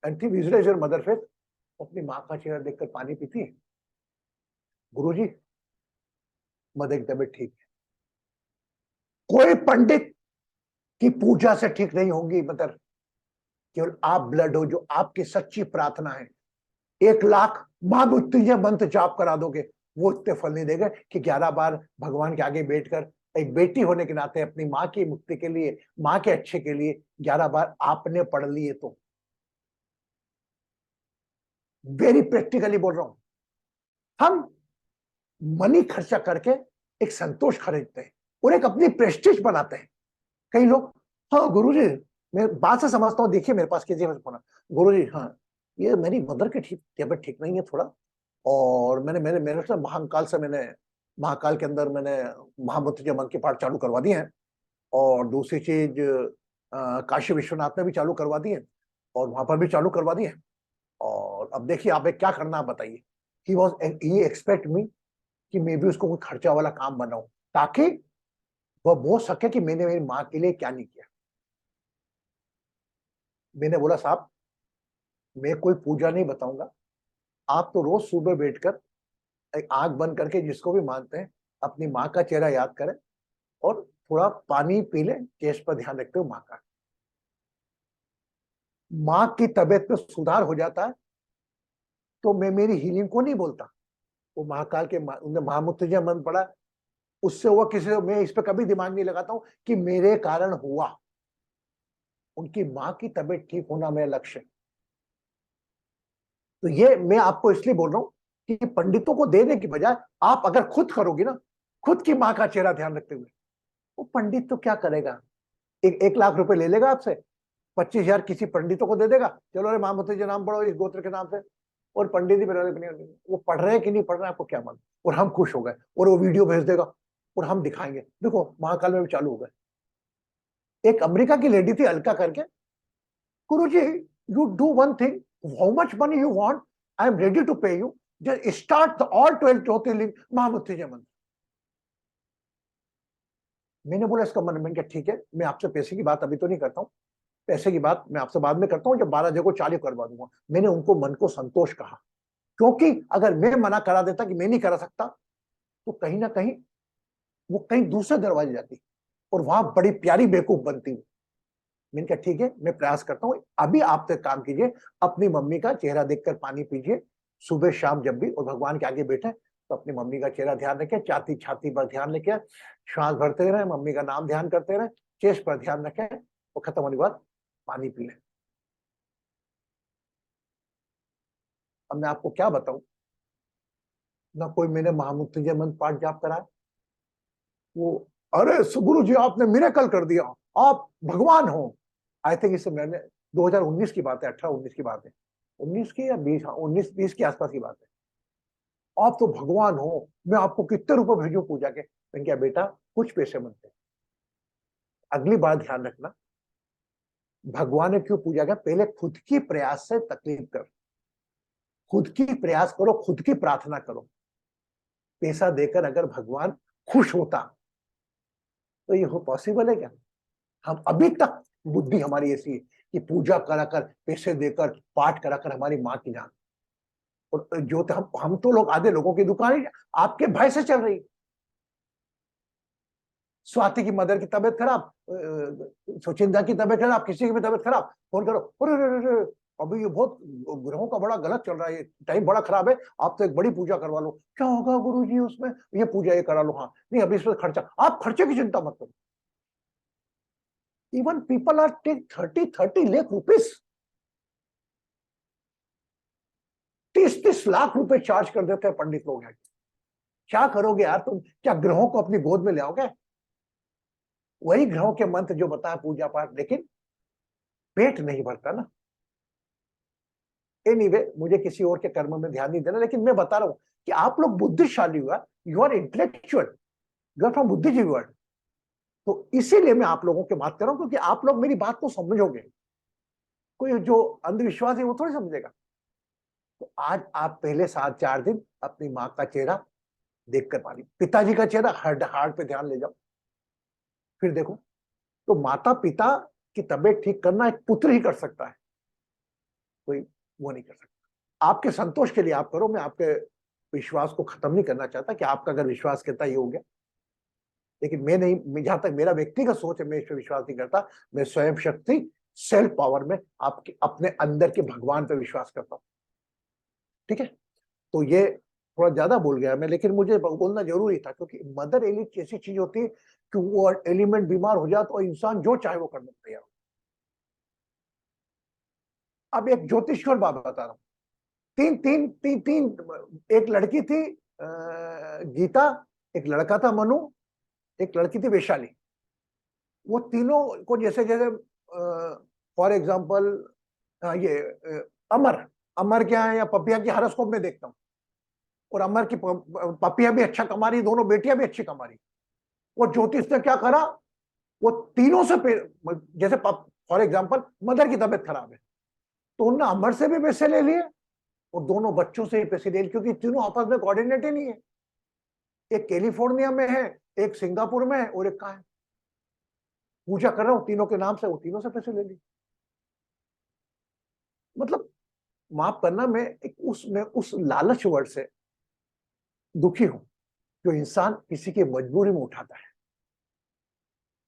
and think visualize your mother face। अपनी मां का चेहरा देखकर पानी पीती है, गुरुजी मदर की तबीयत ठीक है। कोई पंडित की पूजा से ठीक नहीं होगी मदर, केवल आप ब्लड हो, जो आपकी सच्ची प्रार्थना है। 1 लाख महामृत्युंजय मंत्र जाप करा दोगे, वो इतने फल नहीं देगा कि 11 बार भगवान के आगे बैठकर एक बेटी होने के नाते अपनी मां की मुक्ति के लिए, मां के अच्छे के लिए 11 बार आपने पढ़ लिए। तो वेरी प्रैक्टिकली बोल रहा हूं, हम मनी खर्चा करके एक संतोष खरीदते हैं और एक अपनी प्रेस्टीज बनाते हैं। कई लोग, हाँ गुरुजी, मैं बात से समझता हूँ, देखिए मेरे पास किसी फोन, गुरुजी हाँ ये मेरी मदर की तबीयत ठीक नहीं है थोड़ा, और मैंने मेरे महाकाल से, मैंने महाकाल के अंदर मैंने महामृत्युंजय मंत्र के पाठ चालू करवा दिए हैं। और दूसरी चीज काशी विश्वनाथ में भी चालू करवा दिए और वहां पर भी चालू करवा दिए। और अब देखिए आप क्या करना बताइए। ही एक्सपेक्ट मी कि मैं भी उसको कोई खर्चा वाला काम बनाऊं, ताकि वह बोल सके कि मैंने मेरी माँ के लिए क्या नहीं किया। मैंने बोला साहब मैं कोई पूजा नहीं बताऊंगा, आप तो रोज सुबह बैठकर एक आंख बंद करके जिसको भी मानते हैं अपनी माँ का चेहरा याद करें और थोड़ा पानी पी लें, चेस्ट पर ध्यान रखते हो माँ का। माँ की तबीयत में सुधार हो जाता है तो मैं मेरी हीलिंग को नहीं बोलता, वो महाकाल के महामृत्युंजय मंत्र पढ़ा, उससे हुआ किसी से, मैं इस पे कभी दिमाग नहीं लगाता हूं कि मेरे कारण हुआ। उनकी माँ की तबीयत ठीक होना मेरा लक्ष्य है। तो ये मैं आपको इसलिए बोल रहा हूं कि पंडितों को देने की बजाय आप अगर खुद करोगी ना, खुद की माँ का चेहरा ध्यान रखते हुए, वो पंडित तो क्या करेगा, 1 लाख रुपए ले लेगा आपसे, 25,000 किसी पंडितों को दे देगा, चलो अरे महामृत्युंजय नाम पढ़ो इस गोत्र के नाम से, और पंडित ही वो पढ़ रहे हैं कि नहीं पढ़ रहे हैं आपको क्या मालूम, और हम खुश हो गए और वो वीडियो भेज देगा और हम दिखाएंगे देखो महाकाल में भी चालू हो गए। एक अमेरिका की लेडी थी अलका करके, Guruji you do one thing, how much money you want, I am ready to pay you, just start all 12 Jyotirlinga Mahamrityunjaya mantra. मैंने बोला इसका मन, मैंने कहा ठीक है, मैं आपसे पैसे की बात अभी तो नहीं करता हूँ, पैसे की बात मैं आपसे बाद में करता हूँ, जब 12 जगह को चालू करवा दूंगा। मैंने उनको मन को संतोष कहा, क्योंकि अगर मैं मना करा देता कि मैं नहीं करा सकता तो कहीं ना कहीं वो कहीं दूसरे दरवाजे जाती और वहां बड़ी प्यारी बेवकूफ बनती हुई। मैंने कहा ठीक है मैं प्रयास करता हूँ, अभी आप तो काम कीजिए, अपनी मम्मी का चेहरा देखकर पानी पीजिए सुबह शाम जब भी, और भगवान के आगे बैठे तो अपनी मम्मी का चेहरा ध्यान रखें, छाती छाती पर ध्यान रखें, श्वास भरते रहे, मम्मी का नाम ध्यान करते रहे, चेस्ट पर ध्यान रखें, और खत्म होने के बाद पानी पी लें। अब मैं आपको क्या बताऊं, ना कोई मैंने महामृत्युंजय मंत्र पाठ जाप कराया, वो अरे गुरु जी आपने मिरेकल कर दिया, आप भगवान हो। आई थिंक इससे मैंने 2019 की बात है, 18-19 की बात है, 19 की या 20, 19-20 के आसपास की बात है, आप तो भगवान हो, मैं आपको कितने रुपए भेजूं पूजा के। मैंने कहा बेटा कुछ पैसे मत दे, अगली बार ध्यान रखना, भगवान ने क्यों पूजा किया, पहले खुद की प्रयास से तकलीफ कर, खुद की प्रयास करो, खुद की प्रार्थना करो। पैसा देकर अगर भगवान खुश होता तो ये हो पॉसिबल है क्या? हम अभी तक बुद्धि हमारी ऐसी है कि पूजा कराकर, पैसे देकर, पाठ कराकर हमारी माँ की जान, और जो हम तो लोग, आधे लोगों की दुकान आपके भय से चल रही। स्वाति की मदर की तबीयत खराब, सुचिंदा की तबीयत खराब, किसी की भी तबीयत खराब, फोन करो, अरे अभी ये बहुत ग्रहों का बड़ा गलत चल रहा है, टाइम बड़ा खराब है, आप तो एक बड़ी पूजा करवा लो। क्या होगा गुरुजी उसमें, ये पूजा ये करा लो, हाँ नहीं अभी इसमें खर्चा, आप खर्चे की चिंता मत करो। Even people are take 30 lakh rupees, 30 lakh रुपए चार्ज कर देते हैं पंडित लोग हैं। क्या करोगे यार तुम, क्या ग्रहों को अपनी गोद में ले आओगे? वही ग्रहों के मंत्र जो बताया पूजा पाठ, लेकिन पेट नहीं भरता ना। एनीवे मुझे किसी और के कर्म में ध्यान नहीं देना, लेकिन मैं बता रहा हूं कि आप लोग बुद्धिशाली हुआ, you are intellectual, you are from बुद्धिजीवी वर्ल्ड, तो इसीलिए मैं आप लोगों की बात कर रहा हूं, क्योंकि आप लोग मेरी बात को समझोगे। कोई जो अंधविश्वास है वो थोड़ी समझेगा। तो आज आप पहले 7-4 दिन अपनी माँ का चेहरा देखकर पानी, पिताजी का चेहरा हार्ट पे ध्यान ले जाओ, फिर देखो। तो माता पिता की तबीयत ठीक करना एक पुत्र ही कर सकता है, कोई वो नहीं कर सकता। आपके संतोष के लिए आप करो, मैं आपके विश्वास को खत्म नहीं करना चाहता कि आपका अगर विश्वास कहता ये हो गया, लेकिन मैं नहीं, जहां तक मेरा व्यक्तिगत सोच है मैं इस पर विश्वास नहीं करता। मैं स्वयं शक्ति, सेल्फ पावर में आपके अपने अंदर के भगवान पर विश्वास करता हूं। ठीक है, तो ये थोड़ा ज्यादा बोल गया मैं, लेकिन मुझे बोलना जरूरी था, क्योंकि मदर एलिमेंट ऐसी चीज होती है कि वो एलिमेंट बीमार हो जाए तो इंसान जो चाहे वो करने को तैयार हो। अब एक ज्योतिष्वर बात बता रहा हूँ, तीन एक लड़की थी गीता, एक लड़का था मनु, एक लड़की थी वैशाली। वो तीनों को जैसे जैसे फॉर एग्जांपल ये अमर क्या है या पपिया की हॉरोस्कोप में देखता हूँ, और अमर की पपिया भी अच्छा कमा रही, दोनों बेटियां भी अच्छी कमा रही। वो ज्योतिष ने क्या करा, वो तीनों से जैसे फॉर एग्जांपल मदर की तबीयत खराब है तो उन्होंने अमर से भी पैसे ले लिए और दोनों बच्चों से ही पैसे ले लिए, क्योंकि तीनों आपस में कोऑर्डिनेट ही नहीं है। एक कैलिफोर्निया में है, एक सिंगापुर में है, और एक कहाँ है। पूजा कर रहा हूं तीनों के नाम से, वो तीनों से पैसे ले लिए। मतलब माफ करना, मैं उस लालच वर्ड से दुखी हूं जो इंसान किसी की मजबूरी में उठाता है।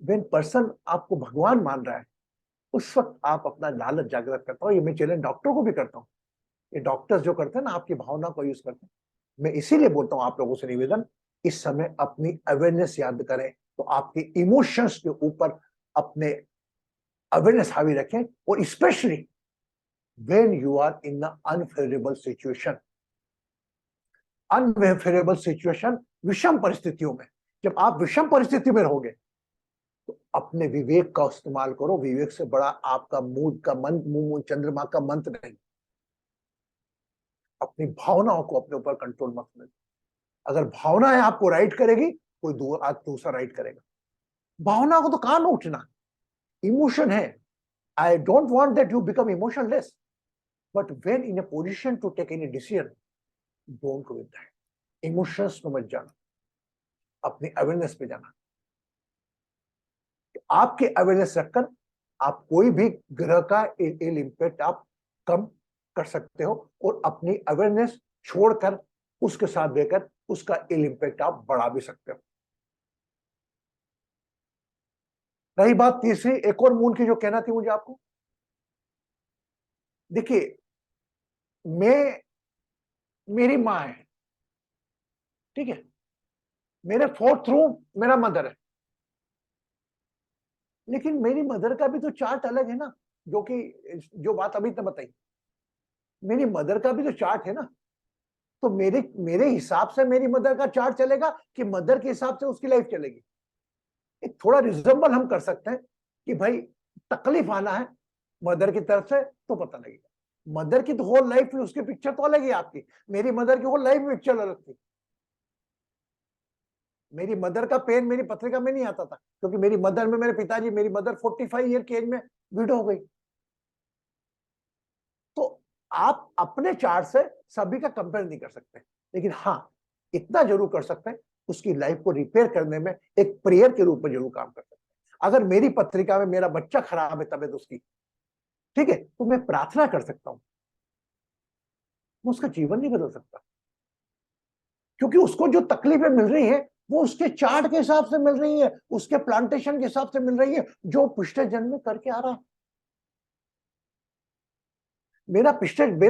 व्हेन पर्सन आपको भगवान मान रहा है, उस वक्त आप अपना लालच जागृत करता हो। ये मैं चैलेंज डॉक्टर को भी करता हूँ। ये डॉक्टर्स जो करते हैं ना, आपकी भावना को यूज करते हैं। मैं इसीलिए बोलता हूँ आप लोगों से निवेदन, इस समय अपनी अवेयरनेस याद करें, तो आपके इमोशंस के ऊपर अपने अवेयरनेस हावी रखें, और specially when you are in the unfavourable situation. Unfavourable situation, विषम परिस्थितियों में, जब आप विषम परिस्थिति में रहोगे तो अपने विवेक का इस्तेमाल करो। विवेक से बड़ा आपका मूड का मंत्र, चंद्रमा का मंत्र नहीं। अपनी भावनाओं को अपने ऊपर कंट्रोल मत करो। अगर भावनाएं आपको राइट करेगी, कोई दूसरा राइट करेगा। भावना को तो कहां नोचना, इमोशन है। I don't want that you become emotionless, but when in a position to take any decision, don't go with that. Emotions में मत जाना, अपनी अवेयरनेस पे जाना। आपके अवेयरनेस रखकर आप कोई भी ग्रह का इल इम्पैक्ट आप कम कर सकते हो, और अपनी अवेयरनेस छोड़कर उसके साथ देकर उसका इल इम्पैक्ट आप बढ़ा भी सकते हो। रही बात तीसरी, एक और मून की जो कहना थी मुझे आपको, देखिए मेरी मां है, ठीक है, मेरे फोर्थ रूम मेरा मदर है, लेकिन मेरी मदर का भी तो चार्ट अलग है ना, जो बात अभी तक बताई। मेरी मदर का भी तो चार्ट है ना, तो मेरे हिसाब से मेरी मदर का चार्ट चलेगा कि मदर के हिसाब से उसकी लाइफ चलेगी। एक थोड़ा रिजम्बल हम कर सकते हैं कि भाई तकलीफ आना है मदर की तरफ से तो पता लगेगा। मदर की तो होल लाइफ में उसकी पिक्चर तो अलग ही आपकी, मेरी मदर की होल लाइफ में पिक्चर अलग थी। मेरी मदर का पेन मेरी पत्रिका में नहीं आता था, क्योंकि मेरी मदर 45 ईयर की एज में विडो हो गई। तो आप अपने चार्ट से सभी का कंपेयर नहीं कर सकते, लेकिन हाँ इतना जरूर कर सकते हैं, उसकी लाइफ को रिपेयर करने में एक प्रेयर के रूप में जरूर काम कर सकते हैं। अगर मेरी पत्रिका में मेरा बच्चा खराब है तबीयत उसकी, ठीक है, तो मैं प्रार्थना कर सकता हूं, मैं उसका जीवन नहीं बदल सकता, क्योंकि उसको जो तकलीफें मिल रही है वो उसके चार्ट के हिसाब से मिल रही है, उसके प्लांटेशन के हिसाब से मिल रही है, जो पिछले जन्म में करके आ रहा है। मेरा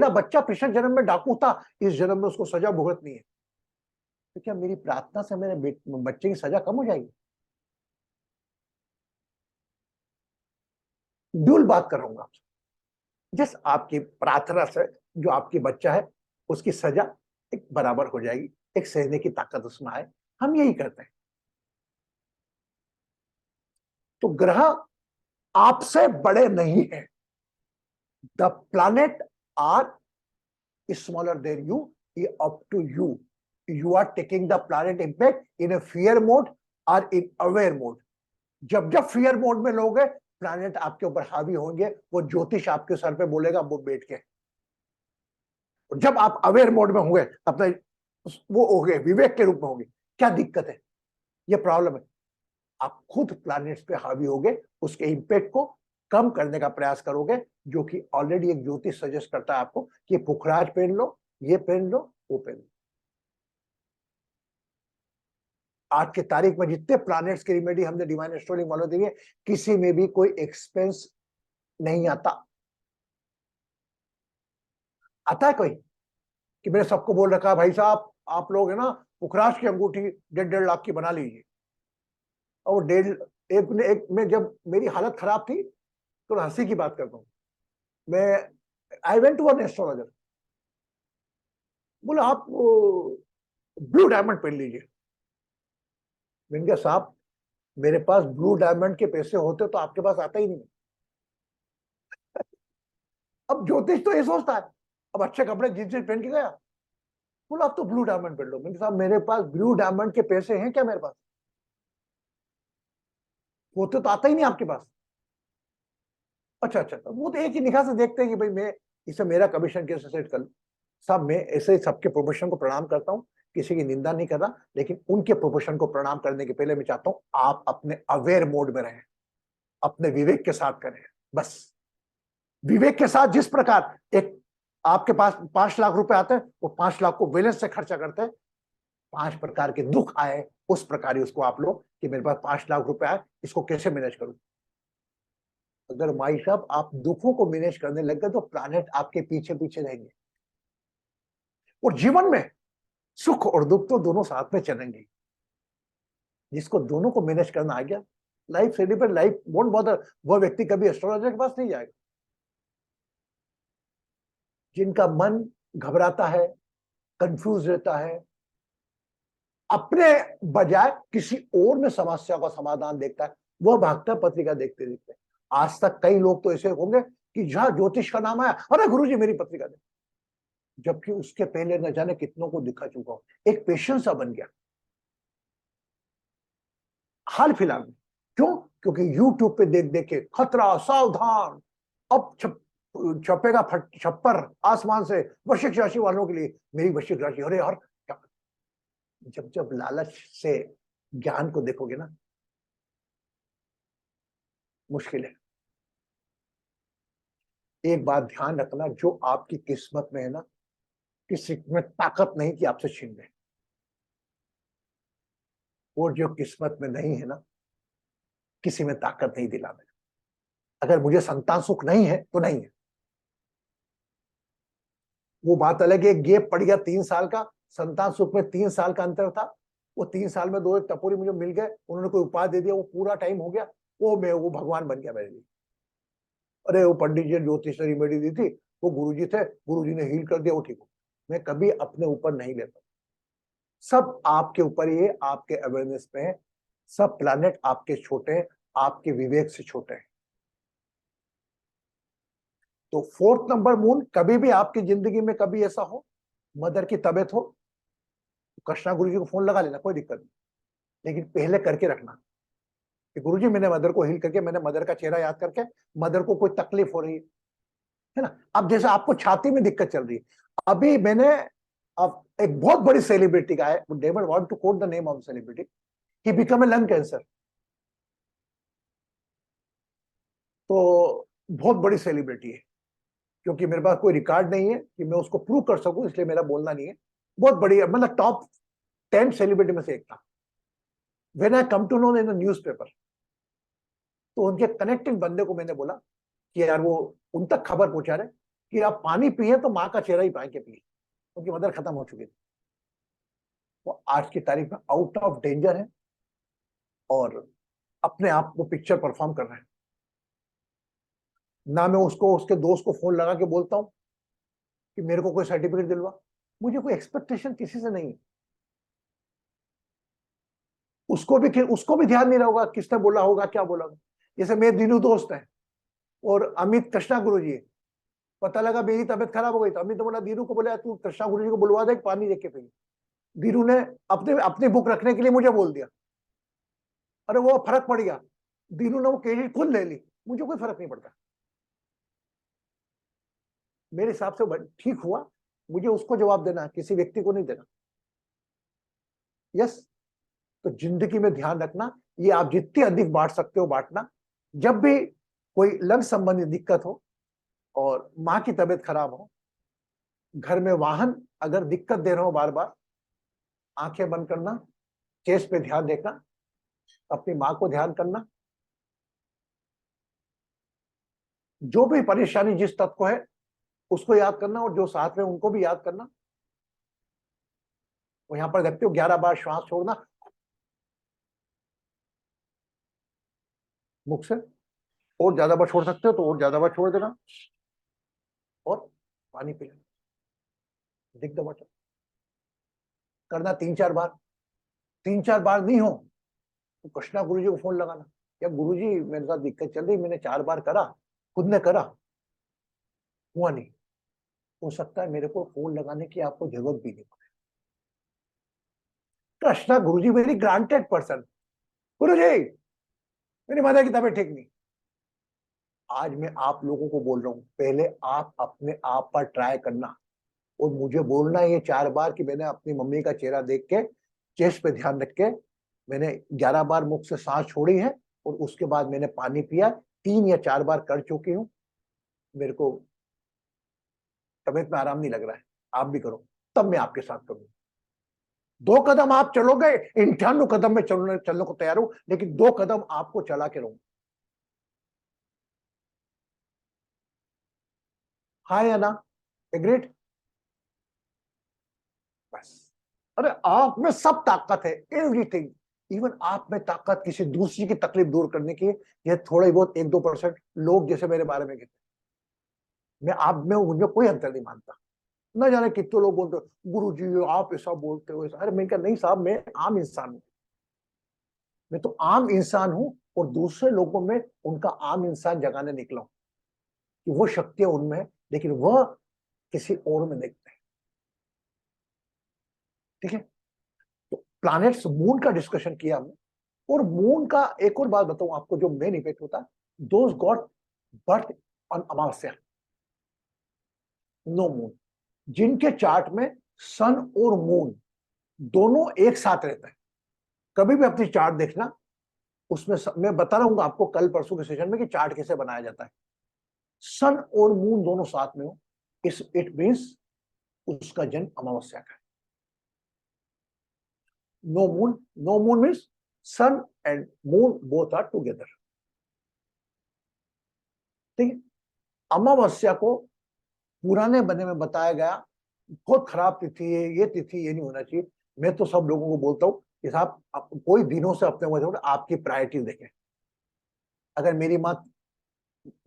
बच्चा पिछले जन्म में डाकू था, इस जन्म में उसको सजा भुगतनी है, तो क्या मेरी प्रार्थना से मेरे बच्चे की सजा कम हो जाएगी? ड्यूल बात कर रहा हूं आपसे। जिस आपकी प्रार्थना से जो आपकी बच्चा है उसकी सजा एक बराबर हो जाएगी, एक सहने की ताकत उसमें आए, हम यही करते हैं। तो ग्रह आपसे बड़े नहीं है। The planet are smaller than you, up to you. You are taking the planet impact in a fear mode और इन अवेयर मोड। जब फियर मोड में लोगे, प्लैनेट आपके ऊपर हावी होंगे, वो ज्योतिष आपके सर पे बोलेगा वो बैठ के। और जब आप अवेयर मोड में होंगे, अपने वो होंगे विवेक के रूप में होंगे। क्या दिक्कत है? ये प्रॉब्लम है। आप खुद प्लैनेट्स पे हावी होगे, उसके इंपैक्ट को कम करने का प्रयास करोगे, जो कि ऑलरेडी एक ज्योतिष सजेस्ट करता है आपको कि पुखराज पहन लो, ये पहन लो, वो पहन लो। आज की तारीख में जितने प्लैनेट्स की रेमेडी हमने डिवाइन एस्ट्रोलॉजी वालों दी है, किसी में भी कोई एक्सपेंस नहीं आता है कोई कि मैंने सबको बोल रखा भाई साहब आप लोग है ना पुखराज की अंगूठी 1.5 लाख की बना लीजिए। और एक में जब मेरी हालत खराब थी, तो हंसी की बात करता हूँ, मैं I went to one astrologer, बोला आप ब्लू डायमंड पहन लीजिए। मैंने कहा साहब मेरे पास ब्लू डायमंड के पैसे होते तो आपके पास आता ही नहीं। अब ज्योतिष तो ये सोचता है, अब अच्छे कपड़े जींस पहन के गया, बोला आप तो ब्लू डायमंड पहन लो। मैंने कहा साहब मेरे पास ब्लू डायमंड के पैसे हैं क्या? मेरे पास होते तो आता ही नहीं आपके पास। अच्छा, तो वो तो एक ही निगाह से देखते हैं कि भाई मैं इसे मेरा कमीशन कैसे सेट कर लूं। साहब मैं ऐसे ही सबके प्रोफेशन को प्रणाम करता हूं, किसी की निंदा नहीं कर रहा, लेकिन उनके प्रोफेशन को प्रणाम करने के पहले मैं चाहता हूं आप अपने अवेयर मोड में रहें, अपने विवेक के साथ करें। बस विवेक के साथ जिस प्रकार एक आपके पास 5 लाख रुपए आते हैं, वो 5 लाख को बैलेंस से खर्चा करते हैं। 5 प्रकार के दुख आए उस प्रकार ही उसको आप लोग कि मेरे पास 5 लाख रुपए आए, इसको कैसे मैनेज करूं। अगर भाई साहब आप दुखों को मैनेज करने लग गए तो प्लैनेट आपके पीछे पीछे रहेंगे, और जीवन में सुख और दुख तो दोनों साथ में चलेंगे। जिसको दोनों को मैनेज करना आ गया, life celebrate life won't bother, वह व्यक्ति कभी एस्ट्रोलॉजर के पास नहीं जाएगा। जिनका मन घबराता है, कंफ्यूज रहता है, अपने बजाय किसी और में समस्या का समाधान देखता है, वह भागता पत्रिका देखते देखते। आज तक कई लोग तो ऐसे होंगे कि जहां ज्योतिष का नाम आया, अरे गुरुजी मेरी पत्रिका दे, जबकि उसके पहले न जाने कितनों को दिखा चुका हो। एक पेशेंस सा बन गया हाल फिलहाल में। क्यों? क्योंकि यूट्यूब पे देख देख के खतरा सावधान, अब छपेगा छप्पर आसमान से वृश्चिक राशि वालों के लिए। मेरी वृश्चिक राशि, अरे यार जब जब लालच से ज्ञान को देखोगे ना, मुश्किल है। एक बात ध्यान रखना, जो आपकी किस्मत में है ना, किसी में ताकत नहीं कि आपसे छीन ले, और जो किस्मत में नहीं है ना, किसी में ताकत नहीं दिलाने। अगर मुझे संतान सुख नहीं है तो नहीं है, वो बात अलग है। गैप पड़ गया 3 साल का, संतान सुख में 3 साल का अंतर था। वो 3 साल में 2 एक टपोरी मुझे मिल गए, उन्होंने कोई उपाय दे दिया, वो पूरा टाइम हो गया, वो भगवान बन गया मेरे लिए। अरे वो पंडित जी ज्योतिष रेमेडी दी थी, वो गुरुजी थे, गुरुजी ने हील कर दिया, वो ठीक हो। मैं कभी अपने ऊपर नहीं लेता, सब आपके ऊपर ही है, आपके अवेयरनेस पे है। सब प्लैनेट आपके छोटे हैं, आपके विवेक से छोटे हैं। तो 4th नंबर मून, कभी भी आपकी जिंदगी में कभी ऐसा हो, मदर की तबीयत हो, कृष्णा गुरुजी को फोन लगा लेना, कोई दिक्कत नहीं, लेकिन पहले करके रखना कि गुरुजी मैंने मदर को हील करके, मैंने मदर का चेहरा याद करके, मदर को कोई तकलीफ हो रही है ना। अब जैसे आपको छाती में दिक्कत चल रही है, अभी मैंने अब एक बहुत बड़ी सेलिब्रिटी का है, David want to quote the name of celebrity, he become a lung cancer. तो बहुत बड़ी सेलिब्रिटी है, क्योंकि मेरे पास कोई रिकॉर्ड नहीं है कि मैं उसको प्रूव कर सकूं, इसलिए मेरा बोलना नहीं है। बहुत बड़ी, मतलब टॉप 10 सेलिब्रिटी में से एक था। When I come to know in newspaper, तो उनके कनेक्टिंग बंदे को मैंने बोला कि यार वो उन तक खबर पहुंचा रहे कि आप पानी पिए तो माँ का चेहरा ही पाए के पिए, उनकी मदर खत्म हो चुकी थी। वो आज की तारीख में आउट ऑफ डेंजर है, और अपने आप वो पिक्चर परफॉर्म कर रहे हैं। ना मैं उसको, उसके दोस्त को फोन लगा के बोलता हूं कि मेरे को कोई सर्टिफिकेट दिलवा, मुझे कोई एक्सपेक्टेशन किसी से नहीं है। उसको भी ध्यान नहीं रहा होगा किसने बोला होगा, क्या बोला होगा। जैसे मेरे दीनू दोस्त है और अमित कृष्णा गुरु जी, पता लगा मेरी तबीयत खराब हो गई, तो अमित ने बोला दीनू को, बोला तू कृष्णा गुरु जी को बुलवा दे, पानी देख के पी। दीनू ने अपनी बुक रखने के लिए मुझे बोल दिया, अरे वो फर्क पड़ गया, दीनू ने वो क्रेडिट खुद ले ली, मुझे कोई फर्क नहीं पड़ता। मेरे हिसाब से ठीक हुआ, मुझे उसको जवाब देना है, किसी व्यक्ति को नहीं देना। यस, तो जिंदगी में ध्यान रखना, ये आप जितनी अधिक बांट सकते हो बांटना। जब भी कोई लंग संबंधी दिक्कत हो और माँ की तबीयत खराब हो, घर में वाहन अगर दिक्कत दे रहे हो बार बार, आंखें बंद करना, चेस्ट पे ध्यान देना, अपनी माँ को ध्यान करना। जो भी परेशानी जिस तत्व को है उसको याद करना, और जो साथ में उनको भी याद करना। वो यहां पर देखते हो 11 बार श्वास छोड़ना मुख से, और ज्यादा बार छोड़ सकते हो तो और ज्यादा बार छोड़ देना, और पानी पी लेना, दिख दो बटन करना 3-4 बार। 3-4 बार नहीं हो तो कृष्णा गुरुजी को फोन लगाना, या गुरुजी मेरे साथ दिक्कत चल रही, मैंने 4 बार करा, खुद ने करा, हुआ नहीं, हो सकता है मेरे को फोन लगाने की आपको जरूरत भी नहीं पड़े। कृष्णा गुरुजी वेरी ग्रांटेड पर्सन, गुरुजी मेरी मदर की तबीयत ठीक नहीं। आज मैं आप लोगों को बोल रहा हूं, पहले आप अपने आप पर ट्राई करना, और मुझे बोलना ये 4 बार कि मैंने अपनी मम्मी का चेहरा देख के, चेस्ट पे ध्यान रख के, मैंने 11 बार मुख से सांस छोड़ी है, और उसके बाद मैंने पानी पिया। 3 या 4 बार कर चुकी हूं। मेरे को तबीयत में आराम नहीं लग रहा है, आप भी करो, तब मैं आपके साथ करूंगा। 2 कदम आप चलोगे, 98 कदम में चलने को तैयार हूं, लेकिन 2 कदम आपको चला के रहूंगा। हाँ या ना? एग्रीड? बस। अरे आप में सब ताकत है, एवरीथिंग। इवन आप में ताकत किसी दूसरी की तकलीफ दूर करने की, ये थोड़ा बहुत 1-2% लोग जैसे मेरे बारे में कहते हैं। मैं आप में उनमें कोई अंतर नहीं मानता। न जाने कितने लोग बोलते गुरु जी आप ऐसा बोलते हो, अरे मैं क्या, नहीं साहब, मैं आम इंसान हूं। मैं तो आम इंसान हूं और दूसरे लोगों में उनका आम इंसान जगाने निकला हूं कि वो शक्तियां उनमें है, लेकिन वह किसी और में देखते हैं। ठीक है? तो प्लैनेट्स, मून का डिस्कशन किया हमने, और मून का एक और बात बताऊं आपको, जो मेन इफेक्ट होता है, those got birth on Amavasya, no moon, जिनके चार्ट में सन और मून दोनों एक साथ रहता है। कभी भी अपनी चार्ट देखना, उसमें मैं बता रहा हूँ आपको कल परसों के सेशन में कि चार्ट कैसे बनाया जाता है। सन और मून दोनों साथ में हो, इट मींस उसका जन्म अमावस्या का है। No moon means sun and moon both are together. ठीक है? अमावस्या को पुराने बने में बताया गया बहुत खराब तिथि है, ये तिथि ये नहीं होना चाहिए। मैं तो सब लोगों को बोलता हूँ कि साहब कोई दिनों से अपने वजह आपकी प्रायोरिटी देखें। अगर मेरी माँ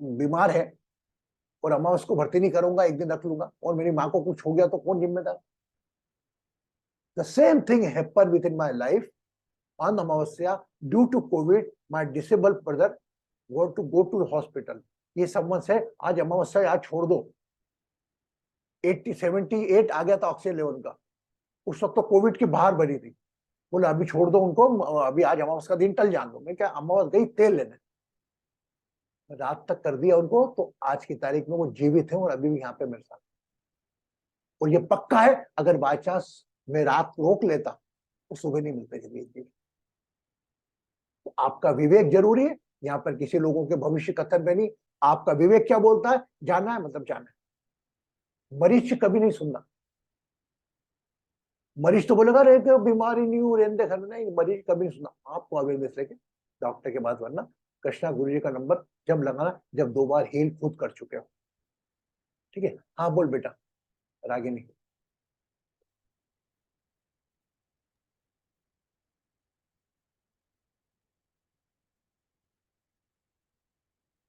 बीमार है और अमावस्या को भर्ती नहीं करूंगा, एक दिन रख लूंगा, और मेरी माँ को कुछ हो गया तो कौन जिम्मेदार? The same thing happen with in my life on Amavasya. Due to Covid my disabled brother want to go to hospital. ये समझ है आज अमावस्या आज छोड़ दो, 78 आ गया था ऑक्सीजन लेवल का, उस वक्त तो कोविड की बाहर भरी थी। बोले अभी छोड़ दो उनको, अभी आज अमावस्या का दिन टल जान दो। मैं क्या, अमावस्या गई तेल लेने, रात तक कर दिया उनको, तो आज की तारीख में वो जीवित है और अभी भी यहाँ पे मेरे साथ। और ये पक्का है, अगर बाय चांस मैं रात रोक लेता तो सुबह नहीं मिलते जल्दी। तो आपका विवेक जरूरी है, यहाँ पर किसी लोगों के भविष्य कथन में नहीं। आपका विवेक क्या बोलता है, जाना है मतलब जाना है। मरीज कभी नहीं सुनना। मरीज तो बोलेगा रे तो बीमारी नहीं हो, रहने घर में, नहीं, मरीज कभी नहीं सुनना। आपको अवेयरनेस लेके डॉक्टर के पास वरना कृष्णा गुरु जी का नंबर जब लगाना, जब 2 बार हील खुद कर चुके हो। ठीक है? हाँ बोल बेटा रागिनी।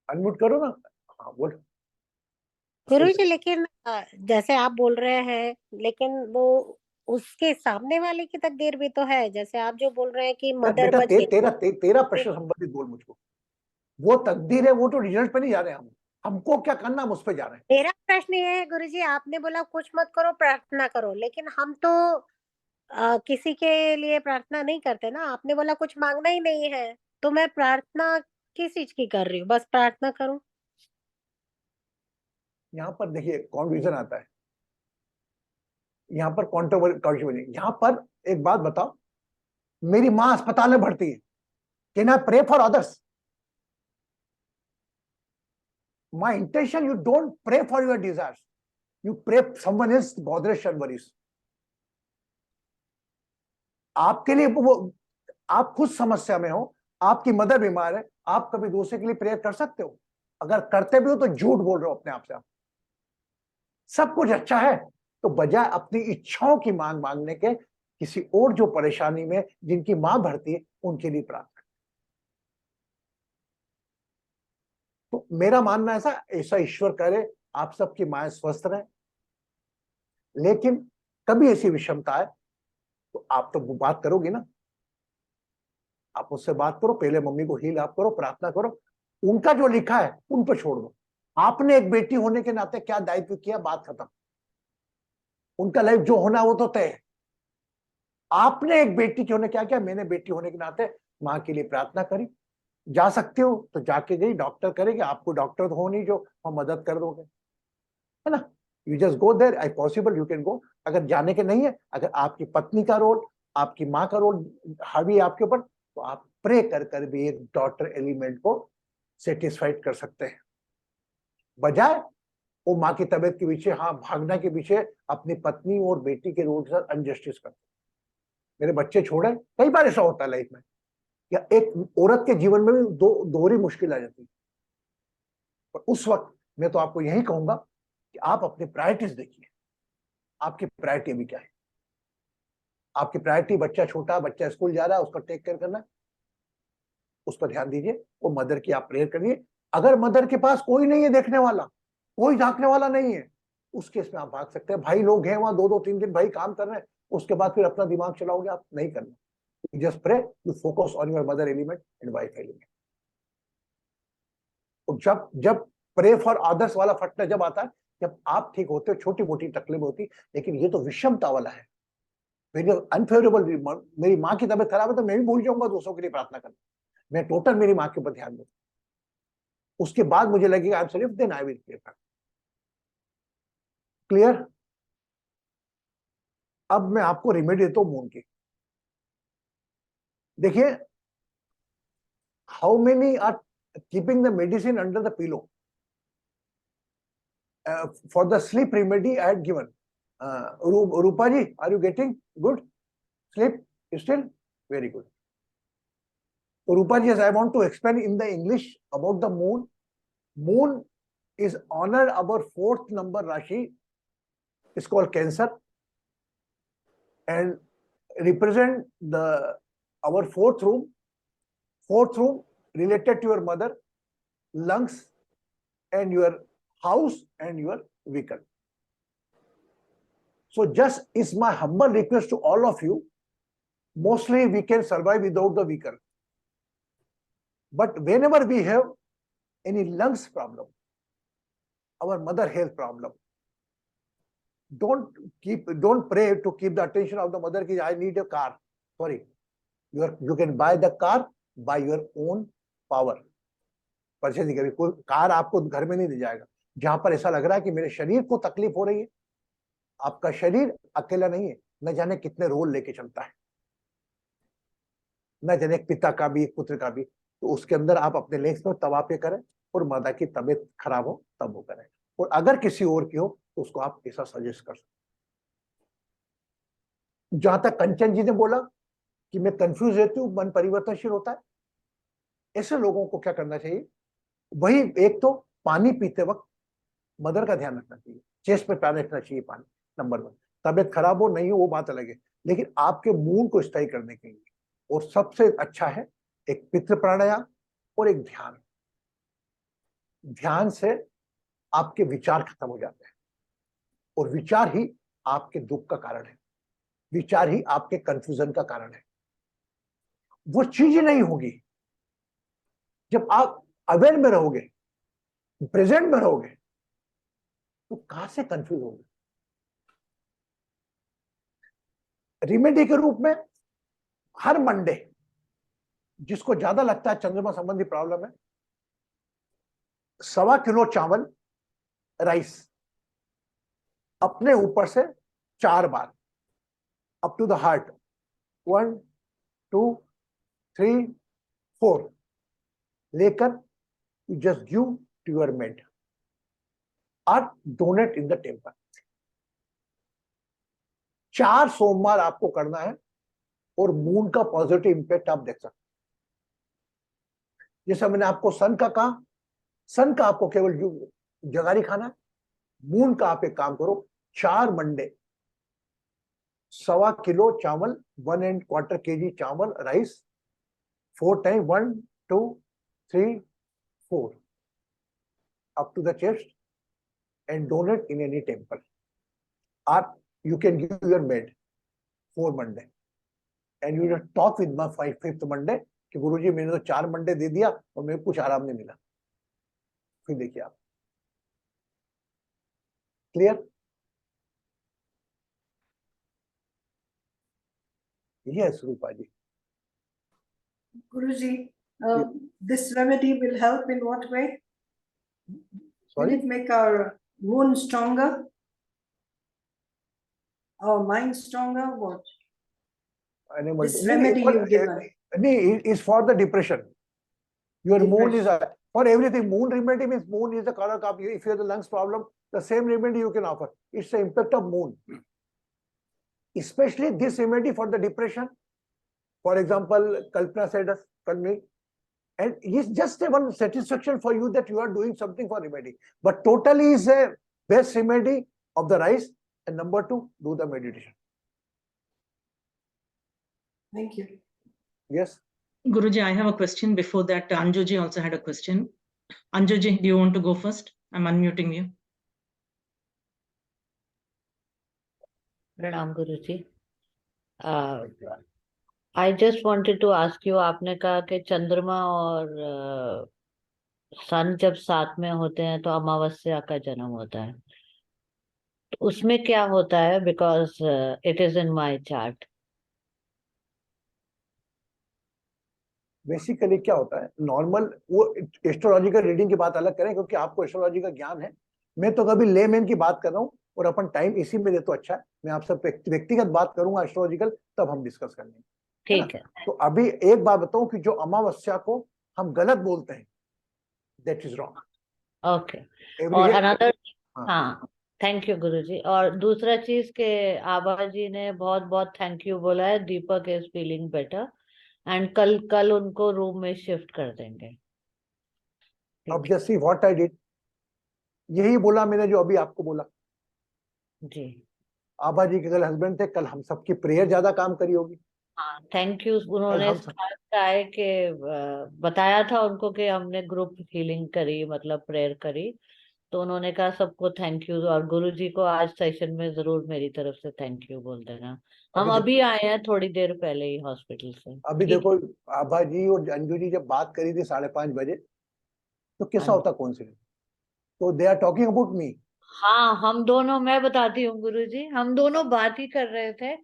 अनम्यूट करो ना। हाँ बोल। गुरुजी लेकिन जैसे आप बोल रहे हैं, लेकिन वो उसके सामने वाले की तकदीर भी तो है। जैसे आप जो बोल रहे हैं कि मदर बेटा बच गई, तेरा प्रश्न संबंधित बोल मुझको। वो तकदीर है, वो तो रिजल्ट पे नहीं जा रहे हम, हमको क्या करना हम उस पे जा रहे हैं। मेरा प्रश्न ये है गुरुजी, आपने बोला कुछ मत करो प्रार्थना करो, लेकिन हम तो किसी के लिए प्रार्थना नहीं करते ना। आपने बोला कुछ मांगना ही नहीं है, तो मैं प्रार्थना किस चीज की कर रही हूँ? बस प्रार्थना करूं? यहाँ पर देखिए कॉन्फ्यूजन आता है, यहाँ पर कॉन्ट्रोवर्सी। यहाँ पर एक बात बताओ, मेरी माँ अस्पताल में भर्ती है, can I pray for others? My intention, you don't pray for your desires, you pray someone else bothers and worries. आपके लिए वो, आप खुद समस्या में हो, आपकी मदर बीमार है, आप कभी दूसरे के लिए प्रेयर कर सकते हो? अगर करते भी हो तो झूठ बोल रहे हो अपने आप से। आप सब कुछ अच्छा है, तो बजाय अपनी इच्छाओं की मांगने के, किसी और जो परेशानी में जिनकी मां भरती है उनके लिए प्रार्थना। तो मेरा मानना ऐसा ईश्वर करे आप सबकी माएं स्वस्थ रहे। लेकिन कभी ऐसी विषमता है तो आप तो बात करोगे ना, आप उससे बात करो, पहले मम्मी को हील आप करो, प्रार्थना करो, उनका जो लिखा है उन पर छोड़ दो। आपने एक बेटी होने के नाते क्या दायित्व किया, बात खत्म। उनका लाइफ जो होना वो तो तय है। आपने एक बेटी के होने क्या किया, मैंने बेटी होने के नाते माँ के लिए प्रार्थना करी। जा सकते हो तो जाके गई, डॉक्टर करेंगे, आपको डॉक्टर तो हो नहीं जो हम मदद कर दोगे, है ना? You just go there, I possible you can go. अगर जाने के नहीं है, अगर आपकी पत्नी का रोल, आपकी माँ का रोल हावी है आपके ऊपर, तो आप प्रे कर भी एक डॉटर एलिमेंट को सेटिस्फाइड कर सकते हैं। बजाय वो माँ की तबीयत के पीछे, हाँ, भागना के पीछे अपनी पत्नी और बेटी के रोड से अनजस्टिस करते। मेरे बच्चे छोड़े, कई बार ऐसा होता है लाइफ में, या एक औरत के जीवन में भी दोहरी मुश्किल आ जाती है। पर उस वक्त मैं तो आपको यही कहूंगा कि आप अपनी प्रायोरिटीज देखिए, आपकी प्रायोरिटी अभी क्या है। आपकी प्रायोरिटी बच्चा छोटा, बच्चा स्कूल जा रहा है, उसका टेक केयर करना है, उस पर ध्यान दीजिए। वो मदर की आप प्रेयर करिए। अगर मदर के पास कोई नहीं है देखने वाला, कोई झांकने वाला नहीं है, उस केस में आप भाग सकते हैं। भाई लोग हैं वहां, 2-2-3 दिन भाई काम कर रहे हैं, उसके बाद फिर अपना दिमाग चलाओगे आप, नहीं करना। Just pray, you focus on your mother element and wife element. तो जब प्रे फॉर अदर्स वाला फटना जब आता है, जब आप ठीक होते हो, छोटी मोटी तकलीफ होती, लेकिन ये तो विषमता वाला है। अनफेवरेबल, मेरी माँ की तबीयत खराब है तो मैं भी भूल जाऊंगा दूसरों के लिए प्रार्थना करना। मैं टोटल मेरी माँ के ऊपर ध्यान दूं, उसके बाद मुझे लगेगा I am safe, then I will pray. Clear? अब मैं आपको रेमेडी देता हूं मून की। देखिए, how many are keeping the medicine under the pillow? For the sleep remedy I had given. Rupa ji, are you getting good sleep still? Very good. So Rupa ji, I want to explain in the English about the moon. Moon is honored our 4th number Rashi. It's called Cancer, and represent our 4th room. 4th room related to your mother, lungs, and your house and your vehicle. So just is my humble request to all of you. Mostly we can survive without the vehicle, but whenever we have any lungs problem, our mother health problem, don't pray to keep the attention of the mother ki I need a car. Sorry, you can buy the car by your own power. Purchasing करिए, कोई car आपको घर में नहीं दे जाएगा। जहां पर ऐसा लग रहा है कि मेरे शरीर को तकलीफ हो रही है, आपका शरीर अकेला नहीं है, न जाने कितने रोल लेके चलता है, न जाने एक पिता का भी, एक पुत्र का भी। तो उसके अंदर आप अपने लेग्स में तवा पे करें, और माता की तबीयत खराब हो तब वो करें, और अगर किसी और की हो तो उसको आप ऐसा सजेस्ट कर सकते। जहां तक कंचन जी ने बोला कि मैं कंफ्यूज रहती हूँ, मन परिवर्तनशील होता है, ऐसे लोगों को क्या करना चाहिए? वही, एक तो पानी पीते वक्त मदर का ध्यान रखना चाहिए, चेस्ट पे पैर रखना चाहिए पानी, नंबर 1। तबियत खराब हो नहीं हो वो बात अलग है, लेकिन आपके मूड को स्थायी करने के लिए और सबसे अच्छा है एक पितृ प्राणायाम और एक ध्यान। ध्यान से आपके विचार खत्म हो जाते हैं, और विचार ही आपके दुख का कारण है, विचार ही आपके कंफ्यूजन का कारण है। वो चीज नहीं होगी जब आप अवेयर में रहोगे, प्रेजेंट में रहोगे, तो कहां से कंफ्यूज होगे? रेमेडी के रूप में हर मंडे, जिसको ज्यादा लगता है चंद्रमा संबंधी प्रॉब्लम है, 1.25 किलो चावल, राइस अपने ऊपर से 4 बार अप टू द हार्ट, 1 2 3 4 लेकर you just give to your mat or donate in the temple. 4 सोमवार आपको करना है, और मून का पॉजिटिव इंपैक्ट आप देख सकते हैं। जैसे मैंने आपको सन का कहा, सन का आपको केवल जगारी खाना है। मून का आप एक काम करो, 4 मंडे 1.25 किलो चावल, 1¼ kg चावल, rice 4 time, 1 2 3 4 up to the chest, and donate in any temple, or you can give your maid 4 Monday, and you just talk with my 5th Monday कि गुरुजी मैंने तो 4 मंडे दे दिया और मेरे को कुछ आराम नहीं मिला। फिर देखिए आप, clear? Yes Rupa ji. Guruji, this remedy will help in what way? Will Sorry? it make our moon stronger? Our mind stronger? What? This remedy you've given. is for the depression. Your moon is For everything, moon remedy means moon is the color of you. If you have the lungs problem, the same remedy you can offer. It's the impact of moon. Especially this remedy for the depression. For example, Kalpana said us, and it's just a one satisfaction for you that you are doing something for remedy. But totally is a best remedy of the rice. And number 2, do the meditation. Thank you. Yes. Guruji, I have a question. Before that, Anjuji also had a question. Anjuji, do you want to go first? I'm unmuting you. प्रणाम गुरुजी. I just wanted to ask you, आपने कहा कि चंद्रमा और सन जब साथ में होते हैं तो अमावस्या का जन्म होता है. तो उसमें क्या होता है? Because it is in my chart. Basically क्या होता है, नॉर्मल वो एस्ट्रोलॉजिकल रीडिंग की बात अलग करें, क्योंकि आपको एस्ट्रोलॉजी का ज्ञान है. मैं तो कभी लेमैन की बात कर रहा हूँ, और अपन टाइम इसी में दे तो अच्छा है. मैं आपसे व्यक्तिगत बात करूंगा एस्ट्रोलॉजिकल, तब हम डिस्कस कर लेंगे. ठीक है. तो अभी एक बात बताऊं कि जो अमावस्या को हम गलत बोलते हैं, दैट इज रॉन्ग. ओके. और अनदर, हाँ, थैंक यू गुरुजी. और दूसरा चीज के आभा जी ने बहुत बहुत थैंक यू बोला है. दीपक इज फीलिंग बेटर एंड कल उनको रूम में शिफ्ट कर देंगे. अब just see what I did, यही बोला मैंने जो अभी आपको बोला. जी. आभा जी के कल हस्बैंड थे, कल हम सबकी प्रेयर ज्यादा काम करी होगी. हाँ, थैंक यू. उन्होंने आए कि बताया था उनको कि हमने ग्रुप हीलिंग करी, मतलब प्रेयर करी, तो उन्होंने कहा सबको थैंक यू. और गुरुजी को आज सेशन में जरूर मेरी तरफ से थैंक यू बोल देना. हम अभी आए हैं थोड़ी देर पहले ही हॉस्पिटल से. अभी देखो, आभा जी और अंजू जी जब बात करी थी 5:30 बजे, तो कैसा होता कॉन्सिडेंस. तो they are talking about me. हाँ, हम दोनों, मैं बताती हूँ गुरुजी, हम दोनों बात ही कर रहे थे,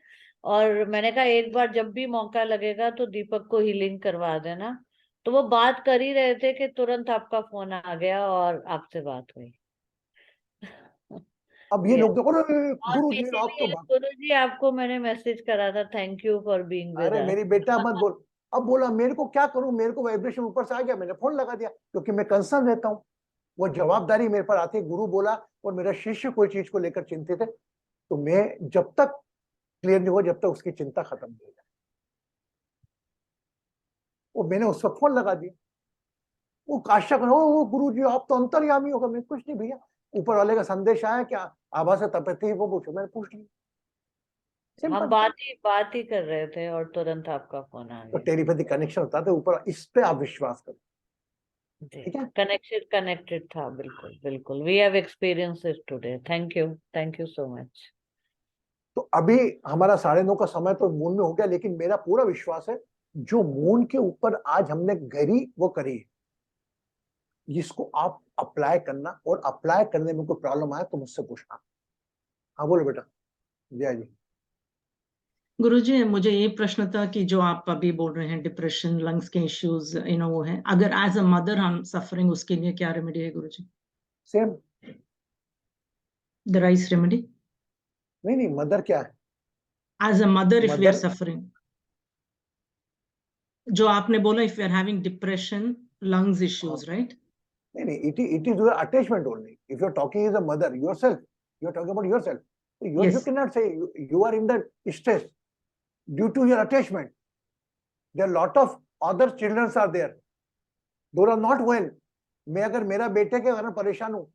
और मैंने कहा एक बार जब भी मौका लगेगा तो दीपक को हीलिंग करवा देना. तो वो बात कर ही रहे थे कि तुरंत आपका फोन आ गया और आपसे बात हुई. अब ये लोग देखो ना, गुरुजी आप तो गुरुजी आपको मैंने मैसेज करा था, thank you for being with us. अरे मेरी बेटा मत बोल. अब बोला मेरे को क्या करूं, मेरे को वाइब्रेशन ऊपर से आ गया, मैंने फोन लगा दिया, क्योंकि मैं कंसर्न रहता हूं. वो जवाबदारी मेरे पर आती है. गुरु बोला और मेरा शिष्य कोई चीज को लेकर चिंतित है, तो मैं जब तक क्लियर नहीं हो, जब तक उसकी चिंता खत्म नहीं हो जाए, वो मैंने उस वक्त फोन लगा दिया. वो काशा कर, ओ गुरु जी आप तो अंतर्यामी होगा. मैं कुछ नहीं भैया, ऊपर वाले का संदेश आया क्या, आभा से तपति वो पूछो, मैंने पूछ लिया. हम बात ही कर रहे थे और तुरंत आपका फोन आ तो गया. टेलीपैथिक कनेक्शन होता है ऊपर, इस पे आप विश्वास करो. ठीक है, कनेक्टेड था. बिल्कुल बिल्कुल. We have experience it today. Thank you so much. तो अभी हमारा 9:30 का समय तो मून में हो गया, लेकिन मेरा पूरा विश्वास है जो मून के ऊपर आज हमने गरी वो करी है, जिसको आप अप्लाई करना, और अप्लाई करने में कोई प्रॉब्लम आए तो मुझसे पूछना. हाँ बोलो बेटा. जय जी. गुरुजी, मुझे ये प्रश्न था कि जो आप अभी बोल रहे हैं डिप्रेशन, लंग्स के इश्यूज, वो है, अगर एज अ मदर हम सफरिंग, उसके लिए क्या रेमेडी है Guruji? Same the rice remedy. नहीं, मदर क्या है? As a mother if we are suffering, जो आपने बोला, if we are having depression, lungs issues, right? नहीं, it is your attachment only. If you're talking as a mother, yourself, you're talking about yourself. You cannot say you are in the stress due to your attachment. There are lot of other children are there. Those are not well. मैं अगर मेरा बेटे के कारण परेशान हूँ,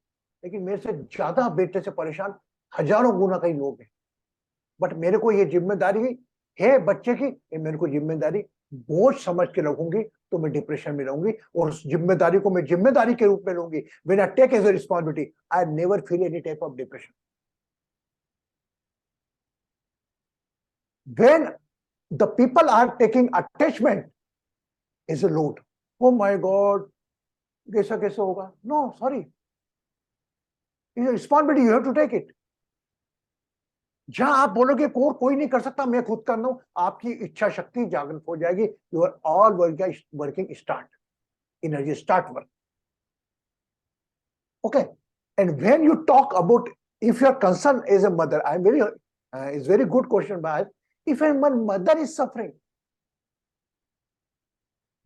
लेकिन मेरे से ज्यादा बेटे से परेशान हजारों गुना कई लोग हैं. बट मेरे को ये जिम्मेदारी है बच्चे की, ये मेरे को जिम्मेदारी बोझ समझ के रखूंगी तो मैं डिप्रेशन में रहूंगी, और उस जिम्मेदारी को मैं जिम्मेदारी के रूप में लूंगी. When I take as a responsibility, I never feel any type of depression. When the people are taking attachment is a load. Oh my god, कैसा कैसे होगा? No, sorry, it's a responsibility, you have to take it. जहां आप बोलोगे कोई नहीं कर सकता, मैं खुद करना हूं, आपकी इच्छा शक्ति जागृत हो जाएगी. You are all working start, energy start work. Okay. And when you talk about, if you are concern as a mother, I am very, is very good question by. If a mother is suffering,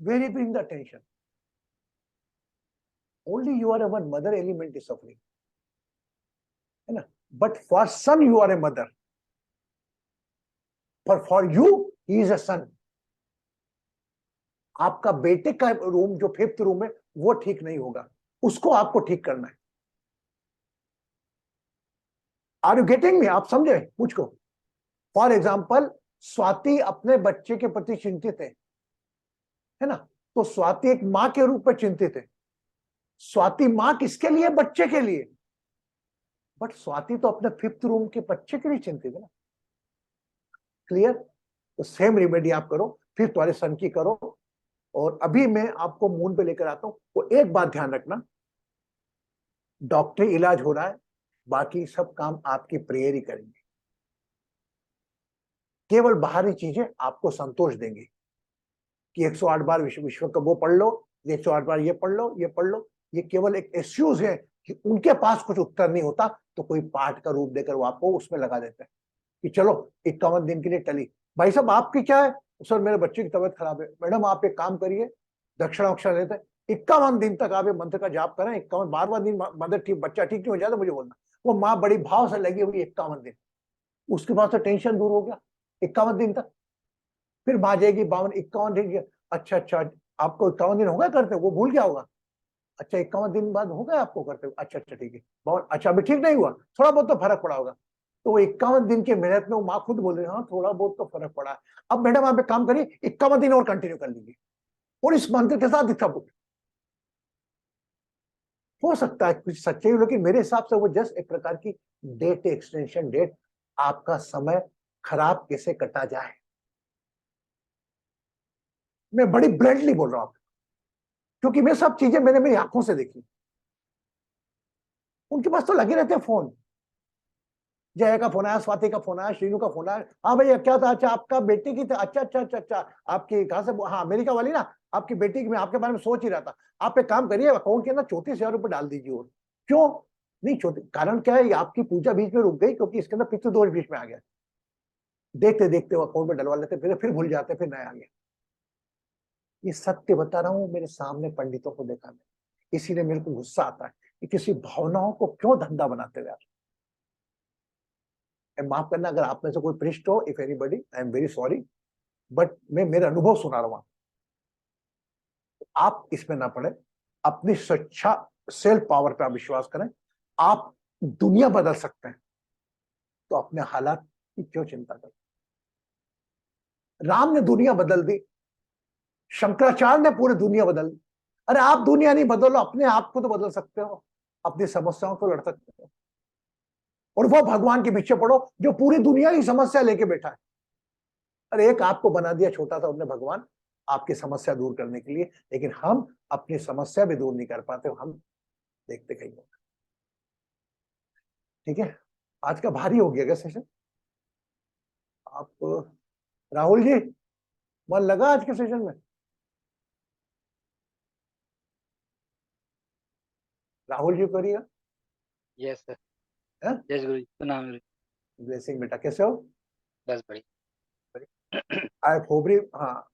where you bring the attention? only you are a one mother element is suffering, है ना? But for son you are a mother. For you he is a son. आपका बेटे का room जो 5th room है वो ठीक नहीं होगा, उसको आपको ठीक करना है. Are you getting me? आप समझे मुझको? फॉर एग्जाम्पल, स्वाति अपने बच्चे के प्रति चिंतित है ना? तो स्वाति एक मां के रूप में चिंतित है. स्वाति मां किसके लिए? बच्चे के लिए. बट स्वाति तो अपने 5th रूम के बच्चे के लिए चिंतित है ना. क्लियर? तो सेम रेमेडी आप करो, फिर तुम्हारे सन की करो. और अभी मैं आपको मून पे लेकर आता हूं. तो एक बात ध्यान रखना, डॉक्टरी इलाज हो रहा है, बाकी सब काम आपकी प्रेयर ही करेंगे. केवल बाहरी चीजें आपको संतोष देंगी कि 108 बार विश्व का वो पढ़ लो, 108 बार ये पढ़ लो, ये पढ़ लो. ये केवल एक एक्सक्यूज है कि उनके पास कुछ उत्तर नहीं होता तो कोई पाठ का रूप देकर वो आपको उसमें लगा देते हैं कि चलो 51 दिन के लिए टली. भाई साहब आपकी क्या है? सर मेरे बच्चे की तबीयत खराब है. मैडम आप एक काम करिए, दक्षिणा वक्षिणा लेते हैं, 51 दिन तक आप मंत्र का जाप करें. 51 12वां दिन मदर ठीक, बच्चा ठीक नहीं हो जाता, मुझे बोलना. वो माँ बड़ी भाव से लगी हुई 51 दिन, उसके बाद से टेंशन दूर हो गया. 51 दिन तक फिर माँ जाएगी 52, 51 दिन. अच्छा आपको 51 दिन हो गया करते, वो भूल गया होगा. अच्छा 51 दिन बाद हो गया आपको करते. अच्छा ठीक है. बहुत अच्छा, अभी ठीक नहीं हुआ, थोड़ा बहुत तो फर्क पड़ा होगा. तो वो 51 दिन के मेहनत में वो माँ खुद बोल रही है, हाँ थोड़ा बहुत तो फर्क पड़ा है. अब मैडम आप एक काम करिए, 51 दिन और कंटिन्यू कर लीजिए और इस मंत्र के साथ दिखा हो सकता है कुछ सच्चाई, लेकिन मेरे हिसाब से वो जस्ट एक प्रकार की डेट एक्सटेंशन डेट, आपका समय खराब कैसे कटा जाए. मैं बड़ी ब्लंटली बोल रहा हूं क्योंकि मैं सब चीजें मैंने मेरी आंखों से देखी. उनके पास तो लगे रहते हैं फोन. जया का फोन आया, स्वाति का फोन आया, श्रीनू का फोन आया. हाँ भैया क्या था? अच्छा आपका बेटी की था. अच्छा आपकी कहां से? हाँ अमेरिका वाली ना, आपकी बेटी की मैं आपके बारे में सोच ही रहा था. आप एक काम करिए, अकाउंट के अंदर 34,000 रुपए डाल दीजिए. और क्यों नहीं? कारण क्या है? आपकी पूजा बीच में रुक गई क्योंकि इसके अंदर पितृ दोष बीच में आ गया. देखते देखते वो अकाउंट में डलवा लेते, फिर भूल जाते, फिर नया आ गया. ये सत्य बता रहा हूं, मेरे सामने पंडितों को देखा मैं. इसीलिए मेरे को गुस्सा आता है कि किसी भावनाओं को क्यों धंधा बनाते हुए. माफ करना अगर आप में से कोई पृष्ठ हो, if anybody, I am very sorry, but मैं मेरा अनुभव सुना रहा हूं. आप इसमें ना पड़े, अपनी सच्चा सेल्फ पावर पे आप विश्वास करें. आप दुनिया बदल सकते हैं तो अपने हालात की क्यों चिंता करें. राम ने दुनिया बदल दी, शंकराचार्य ने पूरी दुनिया बदल दी. अरे आप दुनिया नहीं बदलो, अपने आप को तो बदल सकते हो, अपनी समस्याओं को लड़ सकते हो. और वो भगवान के पीछे पड़ो जो पूरी दुनिया की समस्या लेके बैठा है. अरे एक आपको बना दिया छोटा सा उन्होंने भगवान आपकी समस्या दूर करने के लिए, लेकिन हम अपनी समस्या भी दूर नहीं कर पाते. हम देखते कहीं होगा. ठीक है, आज का भारी हो गया क्या सेशन? आप राहुल जी मन लगा आज के सेशन में? राहुल जी करिएगा. Yes sir. हैं? यस गुरुजी. प्रणाम गुरुजी. ब्लेसिंग बेटा, कैसे हो? बस बढ़िया. आई खोबरी. हाँ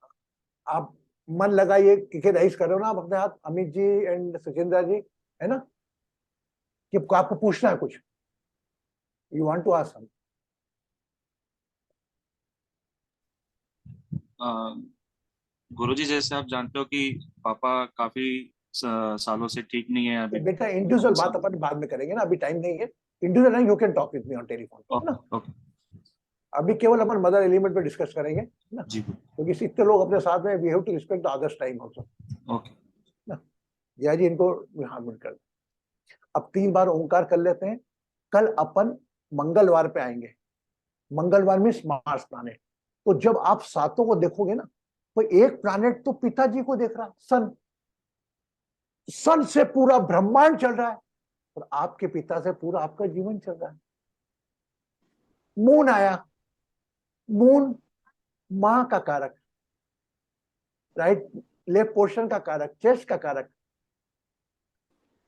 आप मन लगाइए कि राइस कर रहे हो ना आप अपने हाथ, अमित जी एंड सुचिंद्रा जी, है ना? कि आपको पूछना है कुछ, you want to ask some. Guruji जैसे आप जानते हो कि पापा काफी सालों से ठीक नहीं है अभी. बेटा इंडिविजुअल बात अपन बाद में करेंगे ना, अभी टाइम नहीं है. इंडिविजुअल नहीं, you can talk with me on telephone, है ना? अभी केवल अपन मदर एलिमेंट पे डिस्कस करेंगे ना, क्योंकि इतने लोग अपने साथ में, we have to respect the others time also. Okay ना जया जी, इनको हाँ मिल कर. अब 3 बार ओंकार कर लेते हैं. कल अपन मंगलवार पे आएंगे. मंगलवार में मार्स प्लैनेट. तो जब आप सातों को देखोगे ना, तो एक प्लैनेट तो पिताजी को देख रहा, सन से पूरा ब्रह्मांड चल रहा है, और आपके पिता से पूरा आपका जीवन चल रहा है. मून आया. मून मां का कारक, राइट, लेफ्ट पोर्शन का कारक, चेस्ट का कारक.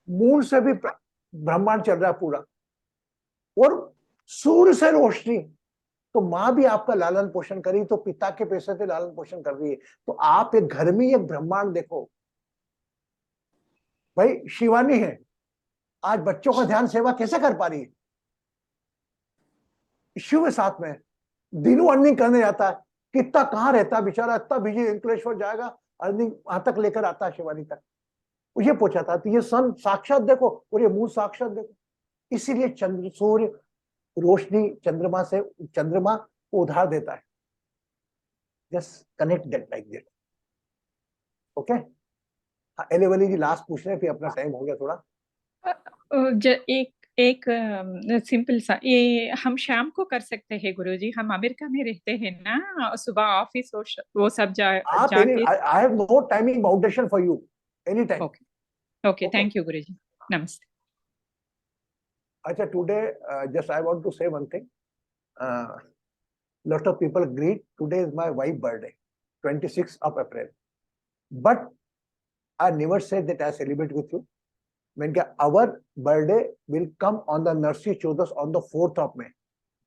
मून से भी ब्रह्मांड चल रहा है पूरा. और सूर्य से रोशनी, तो मां भी आपका लालन पोषण करी, तो पिता के पैसे से लालन पोषण कर रही है. तो आप एक घर में एक ब्रह्मांड देखो. भाई शिवानी है, आज बच्चों का ध्यान सेवा कैसे कर पा रही है? शिव के साथ में दिनों अर्निंग करने जाता है, कितना कहाँ रहता है बेचारा, इतना बिजी, अंकलेश्वर जाएगा, अर्निंग वहां तक लेकर आता है शिवानी तक। वो ये पूछा था, तो ये सन साक्षात देखो और ये मून साक्षात देखो। इसीलिए चंद्र सूर्य रोशनी चंद्रमा से, चंद्रमा को उधार देता है। Just connect that like that. Okay, हाँ एलेवली जी लास्ट पूछ रहे हैं, फिर अपना टाइम हो गया थोड़ा। एक सिंपल सा, ये हम शाम को कर सकते हैं गुरुजी, हम अमेरिका में रहते हैं ना, सुबह ऑफिस वो सब जाके। I have no timing boundation for you, any time. Okay, thank you Guruji, नमस्ते। अच्छा, today just I want to say one thing. Lot of people greet. Today is my wife's birthday, 26th of April. But I never said that I celebrate with you. मैंने कहा our birthday will come on the Nursery Chodas on the 4th of May.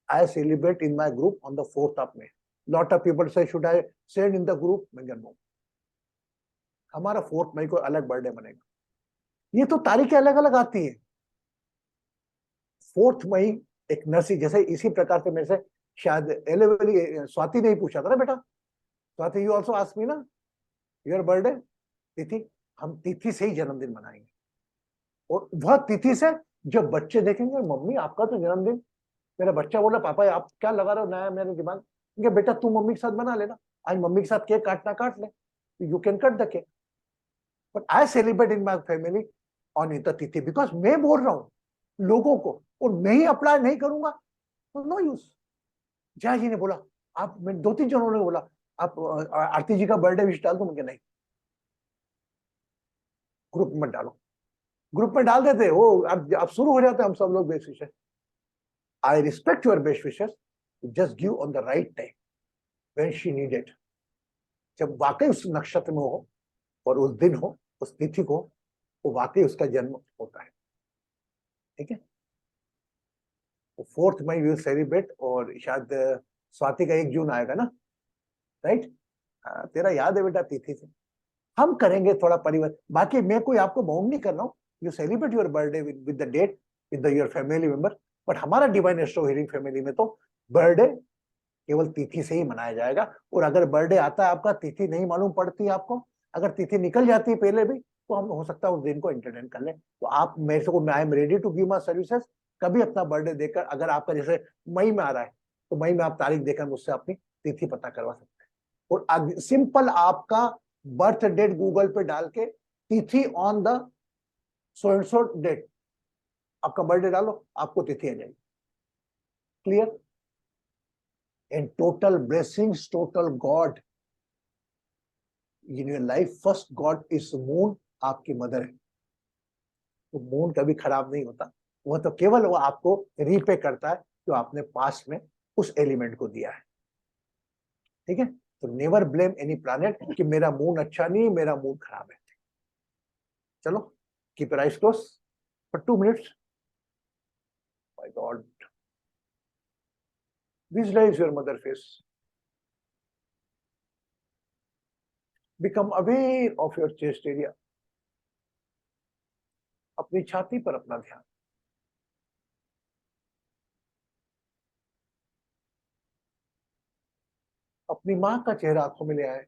I celebrate in my group on the 4th of May. Lot of people say should I send in the group? मैंने कहा no. हमारा 4th मई को अलग birthday मनेगा। ये तो तारीखें अलग अलग आती है। 4th मई एक नर्सरी, जैसे इसी प्रकार से मेरे से शायद एलेवली स्वाति ने ही पूछा था ना बेटा, Swati you also ask me ना योर बर्थडे तिथि, हम तिथि से ही जन्मदिन मनाएंगे। और वह तिथि से जब बच्चे देखेंगे मम्मी आपका तो जन्मदिन, मेरा बच्चा बोला पापा आप क्या लगा रहे हो नया मेरे दिमाग, क्योंकि बेटा तू मम्मी के साथ बना लेना, आज मम्मी के साथ केक काटना काट ले, you can cut the cake, but I celebrate in my family on the तिथि, बिकॉज मैं बोल रहा हूं लोगों को, और मैं ही अप्लाई नहीं करूंगा तो नो यूज। जय जी ने बोला, आप 2-3 जनों ने बोला आप आरती जी का बर्थडे विश डाल दो, मुझे नहीं, ग्रुप में डालो, ग्रुप में डाल देते हो, अब शुरू हो जाते हैं हम सब लोग best wishes. I respect your best wishes, just give on the right time when she needed. जब वाकई उस नक्षत्र में हो और उस दिन हो, उस तिथि को, वो वाकई उसका जन्म होता है। ठीक है, 4th मई विल सेलिब्रेट, और शायद स्वाति का 1 जून आएगा ना, राइट? तेरा याद है बेटा तिथि से हम करेंगे थोड़ा परिवर्तन। बाकी मैं कोई आपको बाउंड नहीं कर रहा हूँ, you celebrate your birthday with the date with your family member, but हमारा डिवाइन एस्ट्रो हीलिंग फैमिली में तो बर्थडे केवल तिथि से ही मनाया जाएगा। और अगर बर्थडे आता है आपका, तिथि नहीं मालूम पड़ती है आपको, अगर तिथि निकल जाती है पहले भी, तो हम हो सकता है उस दिन को एंटरटेन कर लें। तो आप मेरे से, I am ready to give my services. कभी अपना बर्थडे देकर, अगर आपका जैसे मई में आ रहा है तो मई में आप तारीख देकर मुझसे अपनी तिथि पता करवा सकते हैं। और सिंपल आपका बर्थ डेट गूगल पे डाल के तिथि on the so and so date, आपका बर्थडे डालो, आपको तिथि आ जाएगी। Clear? And total blessings, total God in your life. First God is moon, आपकी मदर है, तो मून कभी खराब नहीं होता, वह तो केवल वो आपको रीपे करता है जो आपने पास्ट में उस एलिमेंट को दिया है। ठीक है, तो नेवर ब्लेम एनी प्लैनेट कि मेरा मून अच्छा नहीं, मेरा मून खराब है। चलो, keep your eyes close for 2 minutes. My God, visualize your mother face, become aware of your chest area, अपनी छाती पर अपना ध्यान। अपनी मां का चेहरा आंखों में ले आए।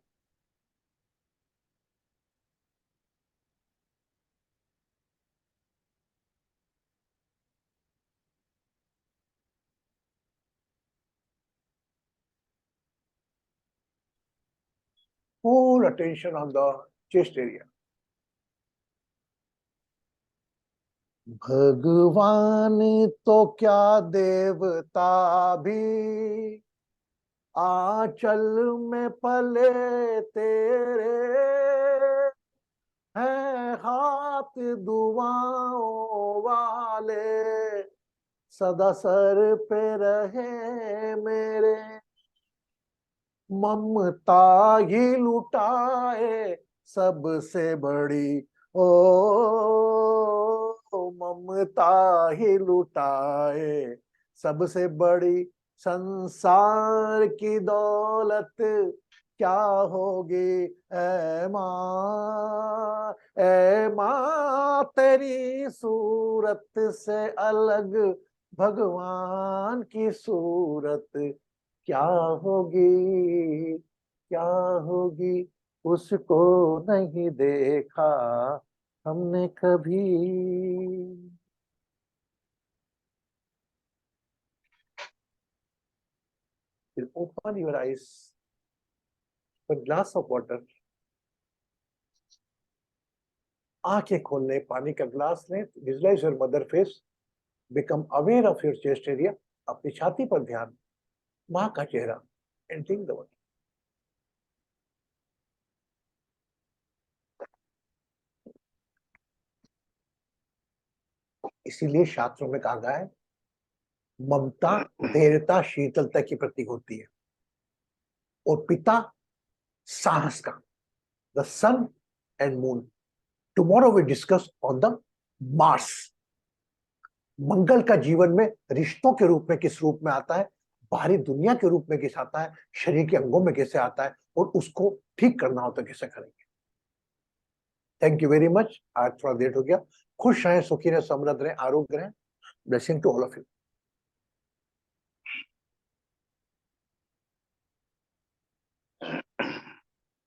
Full attention on the chest area. भगवान तो क्या देवता भी आंचल में पले तेरे हैं, हाथ दुआओं वाले सदा सर पे रहे मेरे, ममता ही लुटाए सबसे बड़ी, ओ ममता ही लुटाए सबसे बड़ी, संसार की दौलत क्या होगी ए माँ तेरी सूरत से अलग भगवान की सूरत क्या होगी, क्या होगी, उसको नहीं देखा हमने कभी। Then open your eyes, a glass of water. आंखें खोल लें, पानी का ग्लास लें, visualize your mother face, become aware of your chest area, अपनी छाती पर ध्यान, माँ का चेहरा, एंड थिंक द वाटर। इसीलिए शास्त्रों में कहा गया है ममता धैर्यता शीतलता की प्रतीक होती है, और पिता साहस का, the sun and moon. Tomorrow we discuss on the Mars. Mangal का जीवन में रिश्तों के रूप में किस रूप में आता है, बाहरी दुनिया के रूप में कैसे आता है, शरीर के अंगों में कैसे आता है, और उसको ठीक करना हो तो कैसे करेंगे। Thank you very much. आज थोड़ा लेट हो गया। खुश रहें, सुखी रहें, समृद्ध रहें, आरोग्य रहें। Blessing to all of you.